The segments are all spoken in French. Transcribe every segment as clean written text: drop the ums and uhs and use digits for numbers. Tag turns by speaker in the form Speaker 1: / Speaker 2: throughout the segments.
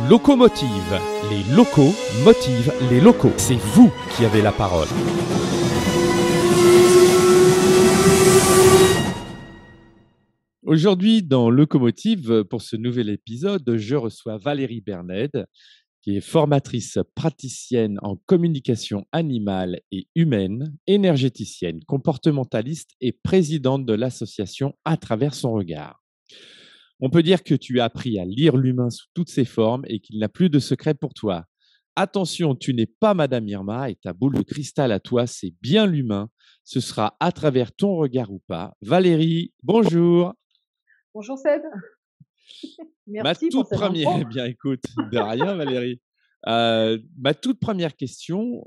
Speaker 1: Locomotive. Les locaux motivent les locaux. C'est vous qui avez la parole. Aujourd'hui, dans Locomotive, pour ce nouvel épisode, je reçois Valérie Bernède, qui est formatrice praticienne en communication animale et humaine, énergéticienne, comportementaliste et présidente de l'association À travers son regard. On peut dire que tu as appris à lire l'humain sous toutes ses formes et qu'il n'a plus de secret pour toi. Attention, tu n'es pas Madame Irma et ta boule de cristal à toi, c'est bien l'humain. Ce sera à travers ton regard ou pas. Valérie, bonjour.
Speaker 2: Bonjour Seb. Merci pour cette intro.
Speaker 1: Eh bien, écoute, de rien Valérie. Ma toute première question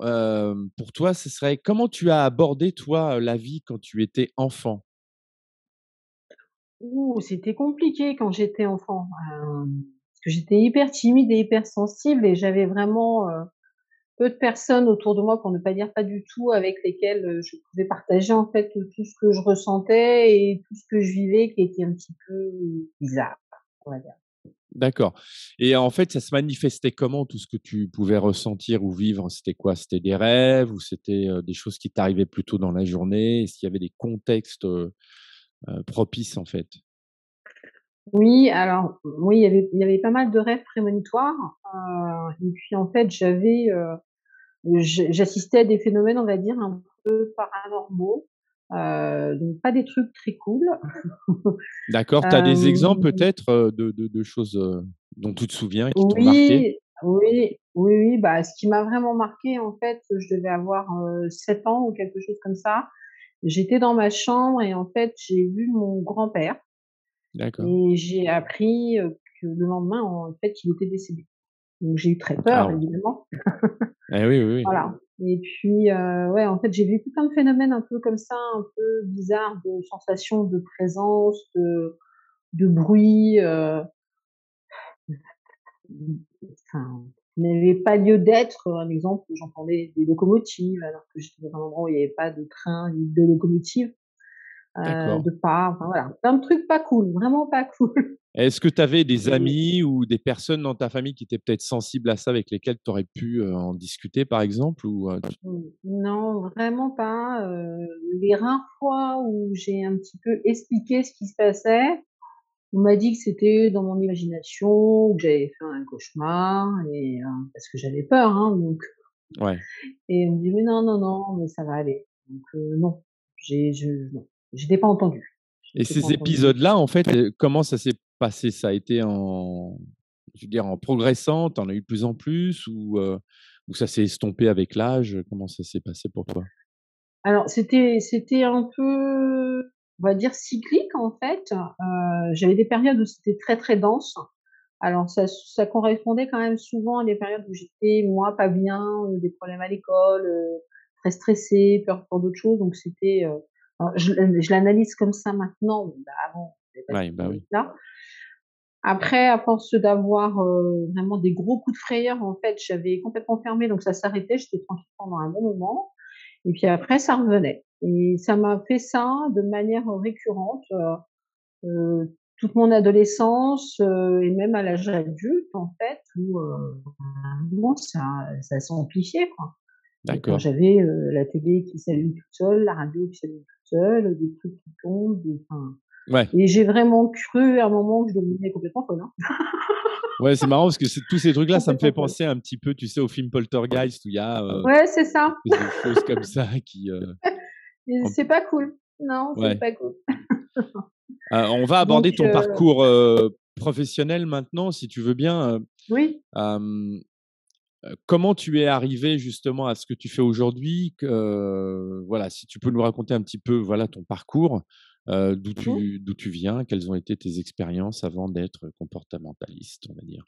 Speaker 1: pour toi, ce serait comment tu as abordé, toi, la vie quand tu étais enfant?
Speaker 2: C'était compliqué quand j'étais enfant, parce que j'étais hyper timide et hyper sensible et j'avais vraiment, peu de personnes autour de moi, pour ne pas dire pas du tout, avec lesquelles, je pouvais partager en fait, tout ce que je ressentais et tout ce que je vivais qui était un petit peu bizarre, on va dire.
Speaker 1: D'accord, et en fait, ça se manifestait comment tout ce que tu pouvais ressentir ou vivre? C'était quoi? C'était des rêves ou c'était, des choses qui t'arrivaient plutôt dans la journée? Est-ce qu'il y avait des contextes, propices en fait?
Speaker 2: Oui, alors, oui, il y avait pas mal de rêves prémonitoires, et puis en fait j'assistais à des phénomènes, on va dire, un peu paranormaux, donc pas des trucs très cool.
Speaker 1: D'accord, tu as des exemples
Speaker 2: Hem,
Speaker 1: peut-être, de choses, dont tu te souviens, qui t'ont marqué?
Speaker 2: oui, oui, oui, oui, bah, ce qui m'a vraiment marquée, en fait, je devais avoir, 7 ans ou quelque chose comme ça. J'étais dans ma chambre et en fait, j'ai vu mon grand-père
Speaker 1: D'accord.
Speaker 2: et j'ai appris, que le lendemain, en fait, il était décédé. Donc j'ai eu très
Speaker 1: Ah
Speaker 2: peur,
Speaker 1: ouais.
Speaker 2: évidemment.
Speaker 1: Eh oui, oui, oui.
Speaker 2: Voilà, et puis, ouais, en fait, j'ai vécu plein de phénomènes un peu comme ça, un peu bizarres, de sensations de présence, de bruit, enfin, qui n'avaient pas lieu d'être. Un exemple, j'entendais des locomotives alors que j'étais dans un endroit où il y avait pas de train ni de locomotive,
Speaker 1: D'accord.
Speaker 2: de pas, enfin voilà, plein de trucs pas cool, vraiment pas cool.
Speaker 1: Est-ce que tu avais des
Speaker 2: Et
Speaker 1: amis ou des personnes dans ta famille qui étaient peut-être sensibles à ça, avec lesquelles tu aurais pu, en discuter par exemple ou, tu
Speaker 2: non, vraiment pas, les rares fois où j'ai un petit peu expliqué ce qui se passait, on m'a dit que c'était dans mon imagination ou que j'avais fait un cauchemar et parce que j'avais peur, hein, donc
Speaker 1: ouais,
Speaker 2: et on me dit: «Mais non, non, non, mais ça va aller». Donc non, non, je l'ai pas entendu. Je
Speaker 1: et
Speaker 2: l'ai pas
Speaker 1: ces
Speaker 2: entendu.
Speaker 1: épisodes-là, en fait, comment ça s'est passé? Ça a été en je veux dire en progressant, tu en as eu de plus en plus ou ça s'est estompé avec l'âge? Comment ça s'est passé pour toi?
Speaker 2: Alors c'était un peu, on va dire cyclique en fait, j'avais des périodes où c'était très, très dense. Alors ça correspondait quand même souvent à des périodes où j'étais moi pas bien, des problèmes à l'école, très stressée, peur pour d'autres choses, donc c'était, alors je l'analyse comme ça maintenant, mais bah, avant, j'avais pas du
Speaker 1: Ouais,
Speaker 2: tout
Speaker 1: bah,
Speaker 2: envie de
Speaker 1: oui.
Speaker 2: ça. Après, à force d'avoir, vraiment des gros coups de frayeur, en fait, j'avais complètement fermé, donc ça s'arrêtait, j'étais tranquille pendant un bon moment et puis après ça revenait et ça m'a fait ça de manière récurrente, toute mon adolescence, et même à l'âge adulte, en fait, où, à un moment ça s'amplifiait, quoi. Et quand
Speaker 1: D'accord.
Speaker 2: j'avais, la télé qui s'allume toute seule, la radio qui s'allume toute seule, des trucs qui tombent, des enfin
Speaker 1: Ouais.
Speaker 2: et j'ai vraiment cru à un moment que je devenais complètement folle, hein.
Speaker 1: Ouais, c'est marrant parce que tous ces trucs-là, ça me fait
Speaker 2: Complètement folle.
Speaker 1: penser un petit peu, tu sais, au film Poltergeist où il y a,
Speaker 2: Ouais, c'est
Speaker 1: une
Speaker 2: ça.
Speaker 1: espèce de choses comme ça qui,
Speaker 2: Et
Speaker 1: en
Speaker 2: c'est pas cool. Non, c'est
Speaker 1: ouais.
Speaker 2: pas cool.
Speaker 1: On va
Speaker 2: Donc
Speaker 1: aborder ton parcours, professionnel maintenant, si tu veux bien.
Speaker 2: oui.
Speaker 1: Hem, Comment tu es arrivé justement à ce que tu fais aujourd'hui? Voilà, si tu peux nous raconter un petit peu, voilà, ton parcours,
Speaker 2: Mmh.
Speaker 1: d'où tu viens, quelles ont été tes expériences avant d'être comportementaliste, on va dire?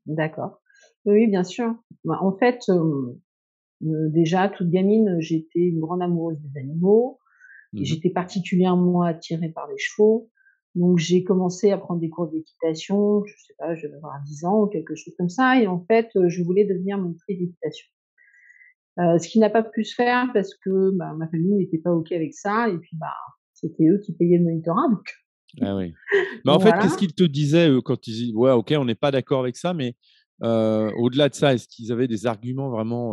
Speaker 2: D'accord. Oui, oui, bien sûr. Bah, en fait, déjà toute gamine, j'étais une grande amoureuse des animaux et
Speaker 1: Mmh.
Speaker 2: j'étais particulièrement attirée par les chevaux. Donc j'ai commencé à prendre des cours d'équitation, je sais pas, je devais avoir 10 ans ou quelque chose comme ça et en fait, je voulais devenir monitrice d'équitation. Ce qui n'a pas pu se faire parce que, bah, ma famille n'était pas OK avec ça et puis, bah, c'était eux qui payaient le monitorat
Speaker 1: Ah oui. Mais en
Speaker 2: donc
Speaker 1: fait, qu'est-ce
Speaker 2: voilà.
Speaker 1: qu'ils te disaient, eux, quand ils disent: «Ouais, OK, on n'est pas d'accord avec ça», mais Au-delà de ça, est-ce qu'ils avaient des arguments vraiment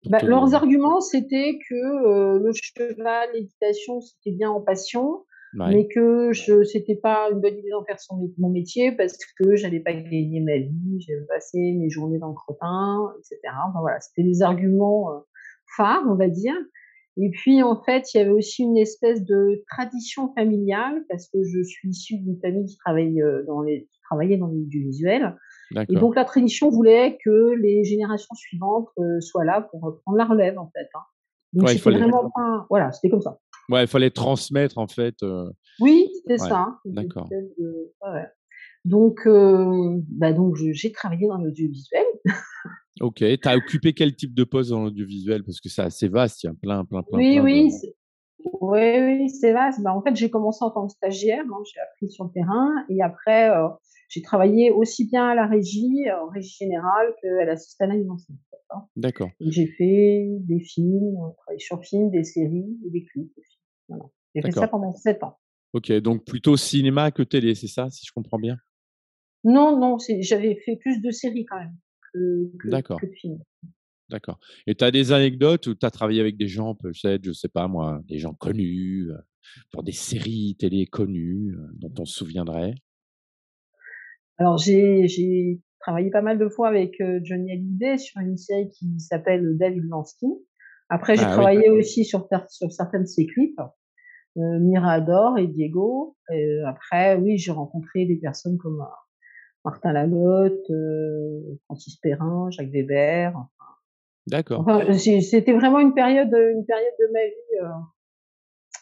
Speaker 1: pour
Speaker 2: Bah,
Speaker 1: te.
Speaker 2: leurs arguments, c'était que, le cheval, l'équitation, c'était bien en passion,
Speaker 1: Ouais,
Speaker 2: mais que c'était pas une bonne idée d'en faire mon métier parce que j'allais pas gagner ma vie, j'allais passer mes journées dans le crottin et cetera. Enfin voilà, c'était les arguments, phares, on va dire. Et puis en fait, il y avait aussi une espèce de tradition familiale parce que je suis issue d'une famille qui travaillait dans l'audiovisuel et
Speaker 1: d'accord.
Speaker 2: donc la tradition voulait que les générations suivantes, soient là pour, prendre la relève, en fait, hein. Donc
Speaker 1: Ouais,
Speaker 2: c'était vraiment pas voilà, c'était comme ça.
Speaker 1: il fallait transmettre en fait.
Speaker 2: Oui, c'était
Speaker 1: Ouais,
Speaker 2: ça, une
Speaker 1: d'accord.
Speaker 2: espèce de ouais, ouais. Donc donc j'ai travaillé dans l'audiovisuel.
Speaker 1: OK. Tu as occupé quel type de poste dans l'audiovisuel? Parce que c'est assez vaste, il y a plein, plein, plein,
Speaker 2: Oui,
Speaker 1: plein de.
Speaker 2: oui, oui, oui, c'est vaste. Bah, en fait, j'ai commencé en tant que stagiaire, hein, j'ai appris sur le terrain et après, j'ai travaillé aussi bien à la régie, en régie générale qu'à l'assistanat mise en scène, d'accord.
Speaker 1: D'accord,
Speaker 2: Et j'ai fait des films, travaillé sur films, des séries et des clips aussi. Voilà. J'ai fait ça
Speaker 1: d'accord.
Speaker 2: pendant 7 ans.
Speaker 1: OK, donc plutôt cinéma que télé, c'est ça, si je comprends bien?
Speaker 2: Non, non, j'avais fait plus de séries quand même
Speaker 1: D'accord,
Speaker 2: que de films.
Speaker 1: d'accord, et tu as des anecdotes où tu as travaillé avec des gens, peut-être, je sais pas moi, des gens connus, pour des séries télé connues, dont on se souviendrait?
Speaker 2: Alors j'ai travaillé pas mal de fois avec, Johnny Hallyday sur une série qui s'appelle David Lansky. Après j'ai
Speaker 1: Ah oui,
Speaker 2: travaillé aussi sur certains de ses clips, Mirador et Diego. Après oui, j'ai rencontré des personnes comme, Martin Lalotte, Francis Perrin, Jacques Weber.
Speaker 1: d'accord.
Speaker 2: Enfin, c'était vraiment une période de ma vie,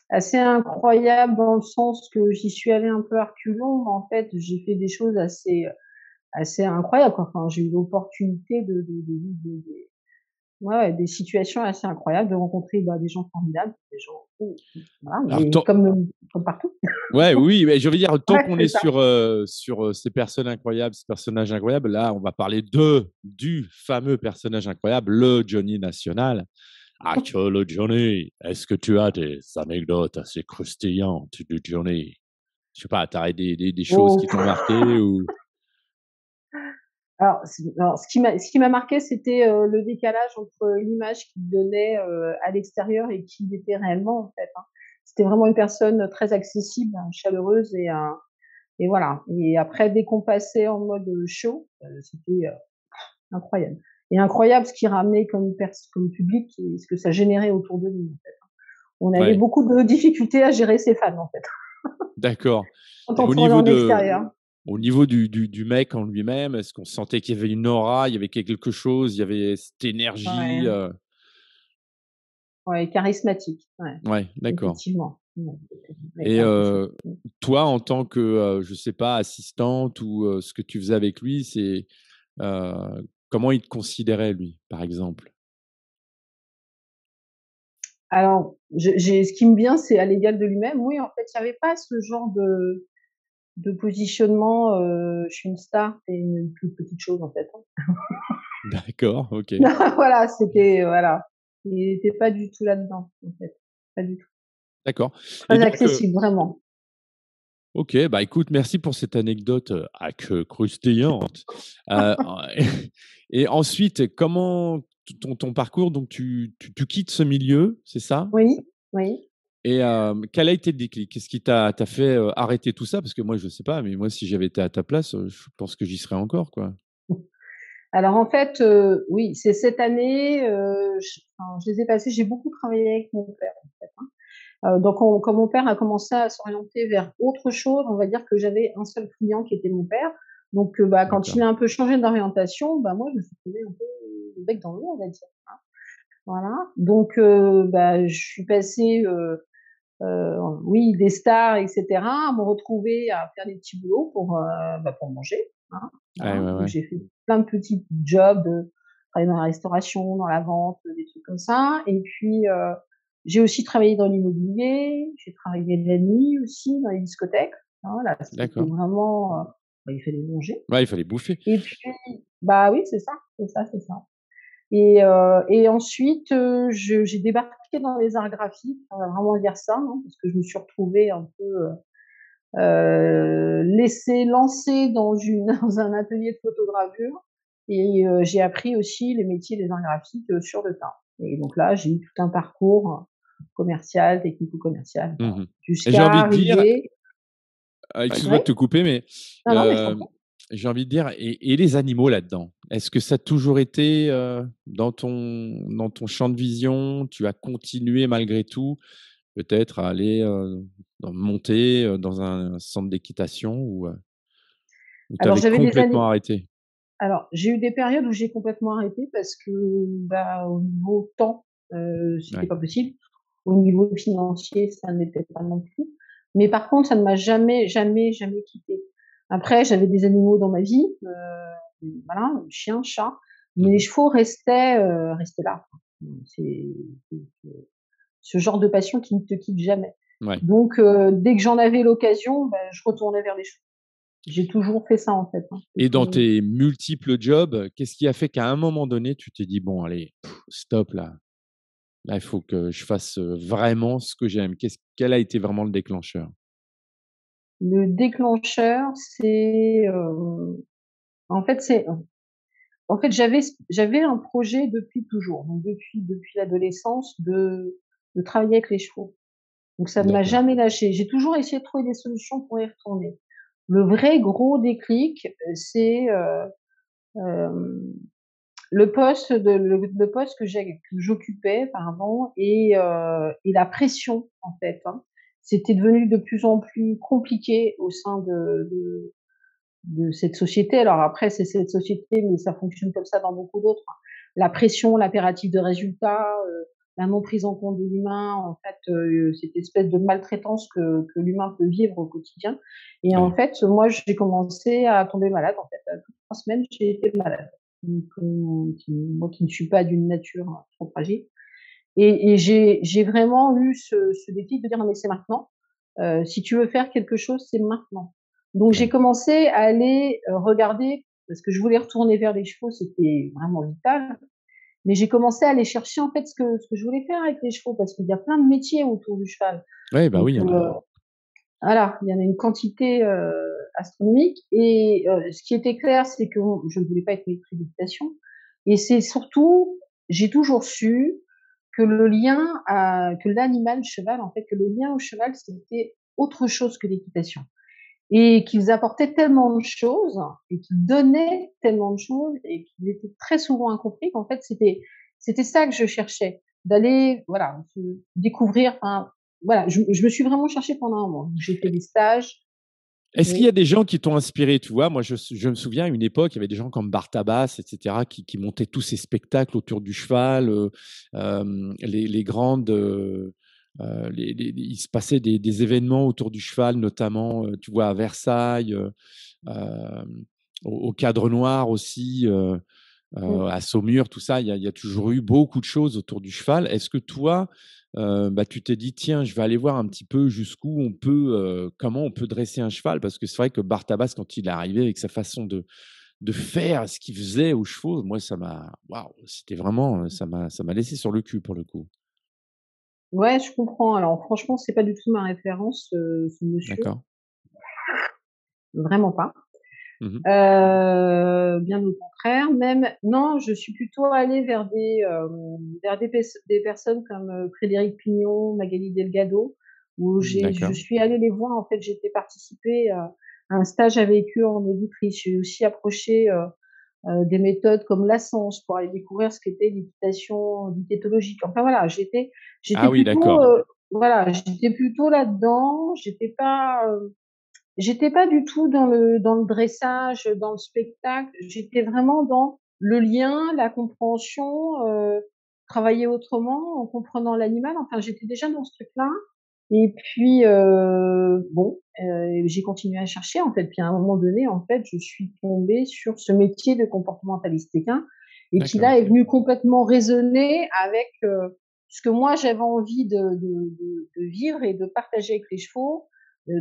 Speaker 2: assez incroyable dans le sens que j'y suis allée un peu à reculons, mais en fait, j'ai fait des choses assez incroyables, quoi. Enfin, j'ai eu l'opportunité de vivre des ouais, ouais, des situations assez incroyables, de rencontrer, bah, des gens formidables, des gens voilà,
Speaker 1: Alors
Speaker 2: mais
Speaker 1: tant
Speaker 2: comme partout.
Speaker 1: Ouais, oui, mais je veux dire, tant
Speaker 2: Ouais,
Speaker 1: qu'on est
Speaker 2: c'est ça.
Speaker 1: sur, ces personnes incroyables, ces personnages incroyables, là, on va parler du fameux personnage incroyable, le Johnny National. Ah que le Johnny, est-ce que tu as des anecdotes assez croustillantes du Johnny? Je sais pas, tu as des choses qui
Speaker 2: Oh,
Speaker 1: t'ont marqué ou.
Speaker 2: alors ce qui m'a marqué, c'était, le décalage entre l'image qu'il donnait, à l'extérieur et qui il était réellement, en fait, hein. C'était vraiment une personne très accessible, hein, chaleureuse et voilà. Et après, dès qu'on passait en mode, show, c'était, incroyable. Et incroyable ce qu'il ramenait comme public et ce que ça générait autour de lui, en fait. On avait
Speaker 1: Ouais,
Speaker 2: beaucoup de difficultés à gérer ses fans, en fait,
Speaker 1: d'accord,
Speaker 2: quand
Speaker 1: et
Speaker 2: on tournait en extérieur.
Speaker 1: au niveau du mec en lui-même, est-ce qu'on sentait qu'il y avait une aura, il y avait quelque chose, il y avait cette énergie,
Speaker 2: Ouais, ouais, charismatique, ouais,
Speaker 1: Ouais, d'accord.
Speaker 2: effectivement. Ouais, ouais,
Speaker 1: Et
Speaker 2: quelque chose.
Speaker 1: toi, en tant que, je sais pas, assistante ou ce que tu faisais avec lui, comment il te considérait lui, par exemple?
Speaker 2: Alors, j'ai ce qui me vient, c'est à l'égal de lui-même. Oui, en fait, il y avait pas ce genre de positionnement, je suis une star, tu une toute petite chose, en fait, hein.
Speaker 1: D'accord, OK,
Speaker 2: Voilà, c'était voilà, il était pas du tout là-dedans, en fait, pas du tout.
Speaker 1: d'accord, et
Speaker 2: Très
Speaker 1: donc
Speaker 2: accessible, vraiment.
Speaker 1: OK, bah, écoute, merci pour cette anecdote, ah, que croustillante. Heu, et ensuite, comment ton parcours, donc tu quittes ce milieu, c'est ça?
Speaker 2: Oui, oui.
Speaker 1: Et quel a été le déclic? Qu'est-ce qui t'a fait, arrêter tout ça? Parce que moi, je sais pas, mais moi, si j'avais été à ta place, je pense que j'y serais encore, quoi.
Speaker 2: Alors en fait, oui, c'est cette année, je les ai passées j'ai beaucoup travaillé avec mon père, en fait, hein. Donc quand mon père a commencé à s'orienter vers autre chose, on va dire que j'avais un seul client qui était mon père. Donc bah, quand il
Speaker 1: D'accord,
Speaker 2: a un peu changé d'orientation, bah, moi je me suis trouvée un peu le bec dans l'eau, on va dire, hein. Voilà. Donc bah, je suis passée, oui, des stars et cetera, à me retrouver à faire des petits boulots pour manger, hein,
Speaker 1: ouais,
Speaker 2: voilà.
Speaker 1: ouais,
Speaker 2: Donc
Speaker 1: ouais,
Speaker 2: j'ai fait plein de petits jobs, travailler dans la restauration, dans la vente, des trucs comme ça et puis, j'ai aussi travaillé dans l'immobilier, j'ai travaillé la nuit aussi dans les discothèques, hein, voilà, c'était
Speaker 1: d'accord.
Speaker 2: vraiment, bah, il fallait manger
Speaker 1: Ouais, il fallait bouffer.
Speaker 2: et puis bah, oui, c'est ça, c'est ça, c'est ça. Et ensuite, j'ai débarqué dans les arts graphiques, on va vraiment dire ça, hein, parce que je me suis retrouvée un peu, lancée dans un atelier de photogravure et j'ai appris aussi les métiers des arts graphiques sur le tas. Et donc là, j'ai eu tout un parcours commercial, technico-commercial,
Speaker 1: Mmh. Et j'ai
Speaker 2: jusqu'à
Speaker 1: envie de dire,
Speaker 2: arriver.
Speaker 1: excuse-moi de
Speaker 2: Ouais,
Speaker 1: te couper, mais
Speaker 2: non, non, mais je t'en
Speaker 1: heu,
Speaker 2: prie.
Speaker 1: j'ai envie de dire et les animaux là-dedans? Est-ce que ça a toujours été, dans ton champ de vision? Tu as continué malgré tout, peut-être à aller, monter, dans un centre d'équitation ou tu
Speaker 2: Alors
Speaker 1: avais
Speaker 2: j'avais des
Speaker 1: complètement
Speaker 2: années.
Speaker 1: arrêté?
Speaker 2: Alors j'ai eu des périodes où j'ai complètement arrêté parce que, bah, au niveau temps, c'était
Speaker 1: Ouais,
Speaker 2: pas possible. Au niveau financier, ça ne l'était pas non plus. Mais par contre, ça ne m'a jamais, jamais, jamais quittée. Après, j'avais des animaux dans ma vie, voilà, chien, chat, mais les
Speaker 1: mmh,
Speaker 2: chevaux restaient là. C'est c'est ce genre de passion qui ne te quitte jamais.
Speaker 1: ouais.
Speaker 2: Donc dès que j'en avais l'occasion, bah, je retournais vers les chevaux. J'ai toujours fait ça en fait, hein.
Speaker 1: Et dans
Speaker 2: Mmh.
Speaker 1: tes multiples jobs, qu'est-ce qui a fait qu'à un moment donné, tu t'es dit: «Bon allez, stop là, là il faut que je fasse, vraiment ce que j'aime»? Quel a été vraiment le déclencheur?
Speaker 2: Le déclencheur, en fait, c'est en fait, j'avais un projet depuis toujours, donc depuis l'adolescence de travailler avec les chevaux. Donc ça ne m'a
Speaker 1: D'accord,
Speaker 2: jamais lâché. J'ai toujours essayé de trouver des solutions pour y retourner. Le vrai gros déclic, c'est, hem, le poste que j'occupais pardon et la pression en fait, hein. C'était devenu de plus en plus compliqué au sein de cette société. Alors après, c'est cette société, mais ça fonctionne comme ça dans beaucoup d'autres. La pression, l'impératif de résultat, la non prise en compte de l'humain, en fait, cette espèce de maltraitance que l'humain peut vivre au quotidien. Et en
Speaker 1: ouais.
Speaker 2: fait, moi, j'ai commencé à tomber malade. En fait, toutes 3 semaines, j'ai été malade. Donc, moi qui ne suis pas d'une nature trop fragile. Et j'ai vraiment eu ce déclic de dire: «Non mais c'est maintenant, si tu veux faire quelque chose, c'est maintenant». Donc j'ai
Speaker 1: Ouais.
Speaker 2: commencé à aller, regarder parce que je voulais retourner vers les chevaux, c'était vraiment vital, mais j'ai commencé à aller chercher en fait ce que je voulais faire avec les chevaux parce qu'il y a plein de métiers autour du cheval.
Speaker 1: Ouais, bah,
Speaker 2: Donc
Speaker 1: oui, il y en a.
Speaker 2: voilà, il y en a une quantité, astronomique et ce qui était clair, c'est que je ne voulais pas être maître d'équitation et c'est surtout j'ai toujours su que le lien à que l'animal, le cheval, en fait, que le lien au cheval, c'était autre chose que l'équitation et qu'ils apportaient tellement de choses et qu'ils donnaient tellement de choses et qu'ils étaient très souvent incompris qu'en fait, c'était ça que je cherchais, d'aller, voilà, se découvrir, enfin, voilà, je me suis vraiment cherchée pendant un moment. J'ai fait des stages.
Speaker 1: Est-ce qu'il y
Speaker 2: Oui,
Speaker 1: a des gens qui t'ont inspiré? Tu vois, moi, je me souviens à une époque, il y avait des gens comme Bartabas et cetera qui montaient tous ces spectacles autour du cheval, les grandes, il se passait des événements autour du cheval, notamment, tu vois, à Versailles, au Cadre Noir aussi,
Speaker 2: mmh.
Speaker 1: à Saumur, tout ça, il y a toujours eu beaucoup de choses autour du cheval. Est-ce que toi, bah, tu t'es dit: «Tiens, je vais aller voir un petit peu jusqu'où on peut, comment on peut dresser un cheval?» parce que c'est vrai que Bartabas, quand il est arrivé avec sa façon de faire ce qu'il faisait aux chevaux, moi ça m'a waouh, c'était vraiment, ça m'a laissé sur le cul pour le coup.
Speaker 2: Ouais, je comprends. Alors franchement, c'est pas du tout ma référence, ce monsieur,
Speaker 1: D'accord.
Speaker 2: vraiment pas.
Speaker 1: Mmh.
Speaker 2: Bien au contraire, même non, je suis plutôt allée vers des personnes comme, Frédéric Pignon, Magali Delgado, où je
Speaker 1: D'accord.
Speaker 2: suis allée les voir. En fait, j'étais participé à un stage avec eux en auditrice. J'ai aussi approché, des méthodes comme l'Ascense pour aller découvrir ce qu'était l'équitation diététologique. Enfin voilà, j'étais
Speaker 1: Ah oui,
Speaker 2: plutôt,
Speaker 1: d'accord.
Speaker 2: voilà, j'étais plutôt là-dedans. J'étais pas du tout dans le dressage, dans le spectacle. J'étais vraiment dans le lien, la compréhension, travailler autrement en comprenant l'animal. Enfin, j'étais déjà dans ce truc-là et puis, bon, j'ai continué à chercher, en fait. Puis à un moment donné, en fait, je suis tombée sur ce métier de comportementaliste équin et qui
Speaker 1: D'accord.
Speaker 2: là est venu complètement résonner avec, ce que moi j'avais envie de vivre et de partager avec les chevaux.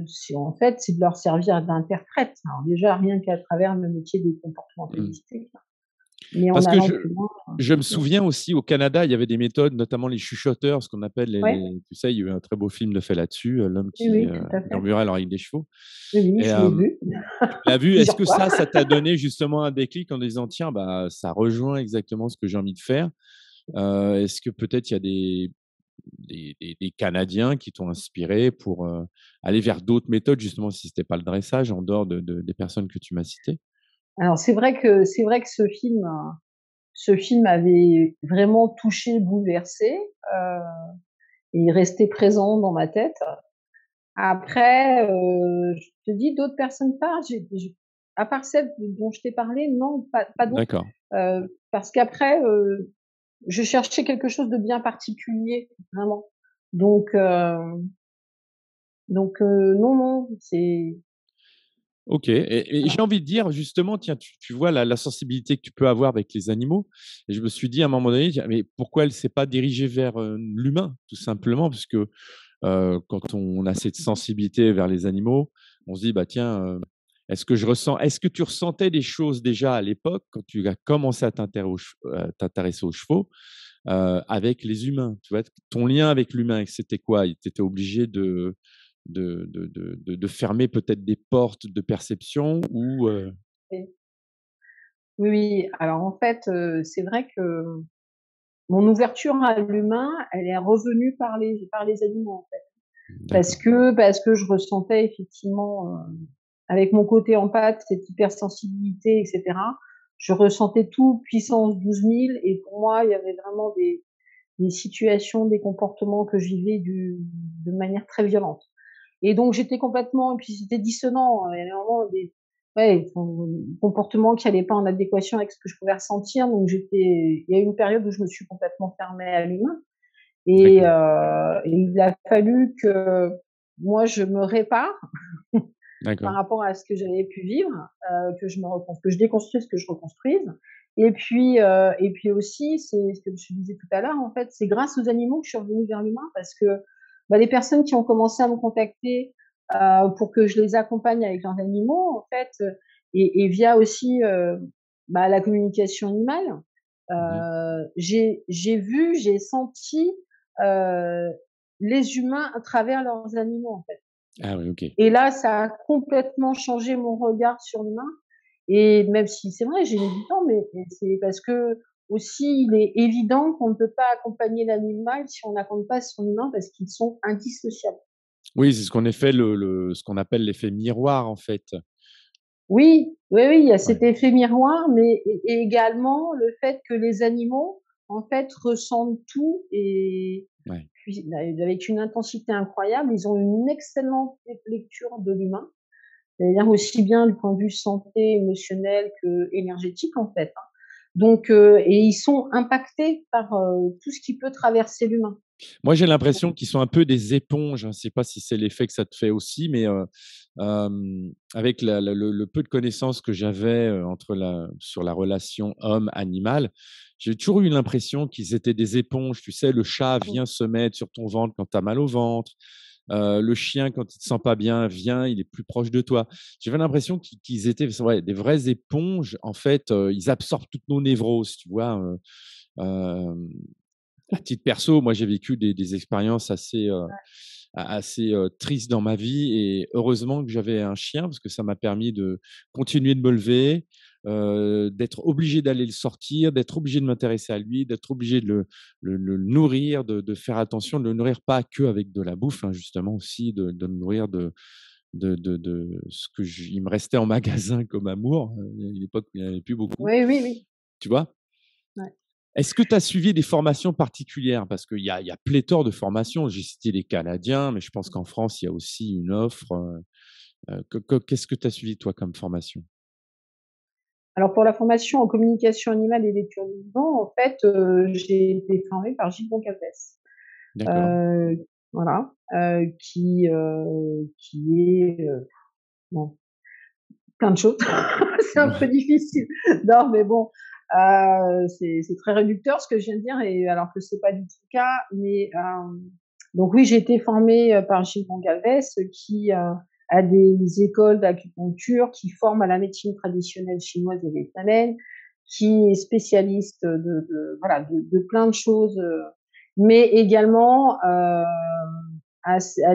Speaker 2: C'est en fait, c'est de leur servir d'interprète. Alors déjà, rien qu'à travers le métier de
Speaker 1: Mmh.
Speaker 2: comportementaliste équin. Mais en
Speaker 1: Parce que
Speaker 2: allant plus loin,
Speaker 1: je me
Speaker 2: ouais.
Speaker 1: souviens aussi au Canada, il y avait des méthodes, notamment les chuchoteurs, ce qu'on appelle
Speaker 2: Ouais,
Speaker 1: tu sais, il y a eu un très beau film de fait là-dessus, l'homme
Speaker 2: oui,
Speaker 1: qui
Speaker 2: oui, tout à fait.
Speaker 1: murmurait à l'oreille des chevaux.
Speaker 2: Oui, oui,
Speaker 1: Et
Speaker 2: je l'ai vu
Speaker 1: tu l'as vu, est-ce
Speaker 2: plusieurs
Speaker 1: que
Speaker 2: fois.
Speaker 1: ça t'a donné justement un déclic en disant: «Tiens, bah, ça rejoint exactement ce que j'ai envie de faire»? Est-ce que peut-être il y a des Canadiens qui t'ont inspiré pour, aller vers d'autres méthodes, justement, si c'était pas le dressage, en dehors des personnes que tu m'as citées?
Speaker 2: Alors c'est vrai que ce film avait vraiment touché, bouleversé, heu et il restait présent dans ma tête. Après, je te dis d'autres personnes pas, j'ai à part celle dont je t'ai parlé, non, pas d'autres.
Speaker 1: D'accord.
Speaker 2: Parce qu'après, je cherchais quelque chose de bien particulier, vraiment. Donc non, non, c'est
Speaker 1: OK, et j'ai
Speaker 2: voilà.
Speaker 1: envie de dire justement, tiens, tu vois la sensibilité que tu peux avoir avec les animaux, et je me suis dit à un moment donné, tiens, mais pourquoi elle s'est pas dirigée vers, l'humain? Tout simplement parce que, quand on a cette sensibilité vers les animaux, on se dit: «Bah, tiens, est-ce que tu ressentais des choses déjà à l'époque quand tu as commencé à t'intéresser aux chevaux, avec les humains?» Tu vois? Ton lien avec l'humain, c'était quoi? Tu étais obligé de fermer peut-être des portes de perception ou
Speaker 2: Oui, oui, oui. Alors en fait, c'est vrai que mon ouverture à l'humain, elle est revenue par les animaux, en fait. Parce
Speaker 1: d'accord,
Speaker 2: que parce que je ressentais effectivement, avec mon côté empathe, cette hypersensibilité et cetera, je ressentais tout puissance 12 000 et pour moi, il y avait vraiment des situations, des comportements que je vivais de manière très violente. Et donc j'étais complètement et puis c'était dissonant, il y avait vraiment des ouais, comportements qui allaient pas en adéquation avec ce que je pouvais ressentir, donc il y a eu une période où je me suis complètement fermée à l'humain
Speaker 1: d'accord,
Speaker 2: et il a fallu que moi je me répare par
Speaker 1: d'accord.
Speaker 2: rapport à ce que j'avais pu vivre, que je déconstruise, que je reconstruise et puis aussi, c'est ce que je disais tout à l'heure, en fait, c'est grâce aux animaux que je suis revenue vers l'humain parce que, bah, les personnes qui ont commencé à me contacter, pour que je les accompagne avec leurs animaux, en fait, et via aussi, bah, la communication animale,
Speaker 1: Mmh.
Speaker 2: j'ai vu, j'ai senti, heu, les humains à travers leurs animaux, en fait.
Speaker 1: Ah oui, OK.
Speaker 2: Et là, ça a complètement changé mon regard sur l'humain et même si c'est vrai, j'ai mis du temps, mais c'est parce que aussi il est évident qu'on ne peut pas accompagner l'animal si on n'accompagne pas son humain parce qu'ils sont indissociables.
Speaker 1: Oui, c'est ce qu'on fait ce qu'on appelle l'effet miroir, en fait.
Speaker 2: Oui, oui, oui, il y a
Speaker 1: Ouais,
Speaker 2: cet effet miroir, mais et également le fait que les animaux, en fait, ressentent tout et
Speaker 1: ouais.
Speaker 2: puis avec une intensité incroyable. Ils ont une excellente lecture de l'humain. C'est-à-dire aussi bien du point de vue santé émotionnelle qu'énergétique, en fait, hein. Donc et ils sont impactés par, tout ce qui peut traverser l'humain.
Speaker 1: Moi, j'ai l'impression qu'ils sont un peu des éponges, je ne sais pas si c'est l'effet que ça te fait aussi, mais avec le peu de connaissances que j'avais, sur la relation homme-animal, j'ai toujours eu l'impression qu'ils étaient des éponges. Tu sais, le chat
Speaker 2: Mmh.
Speaker 1: vient se mettre sur ton ventre quand tu as mal au ventre, le chien, quand il te sent pas bien, vient, il est plus proche de toi. J'avais l'impression qu'ils étaient, ouais, des vraies éponges. En fait, ils absorbent toutes nos névroses, tu vois? Hem À titre perso, moi, j'ai vécu des expériences assez tristes dans ma vie, et heureusement que j'avais un chien parce que ça m'a permis de continuer de me lever, d'être obligé d'aller le sortir, d'être obligé de m'intéresser à lui, d'être obligé de le nourrir, de faire attention, de le nourrir pas que avec de la bouffe, hein, justement aussi de le nourrir de ce que il me restait en magasin comme amour, à une époque où il n'y en avait plus beaucoup,
Speaker 2: Oui, oui, oui.
Speaker 1: tu vois?
Speaker 2: Ouais.
Speaker 1: Est-ce que tu as suivi des formations particulières? Parce qu'il y a pléthore de formations. J'ai cité les Canadiens, mais je pense qu'en France, il y a aussi une offre, qu'est-ce que tu as suivi toi comme formation?
Speaker 2: Alors pour la formation en communication animale et lecture du vivant, en fait, j'ai été formée par Gilles Boncalves.
Speaker 1: D'accord.
Speaker 2: Heu, voilà, qui est, bon, plein de choses. C'est un peu difficile. Non, mais bon, c'est très réducteur ce que je viens de dire et alors que c'est pas du tout le cas. Mais, donc oui, j'ai été formée, par Gilles Gongalves qui, a des écoles d'acupuncture, qui forment à la médecine traditionnelle chinoise et vietnamienne, qui est spécialiste voilà, de plein de choses, mais également, à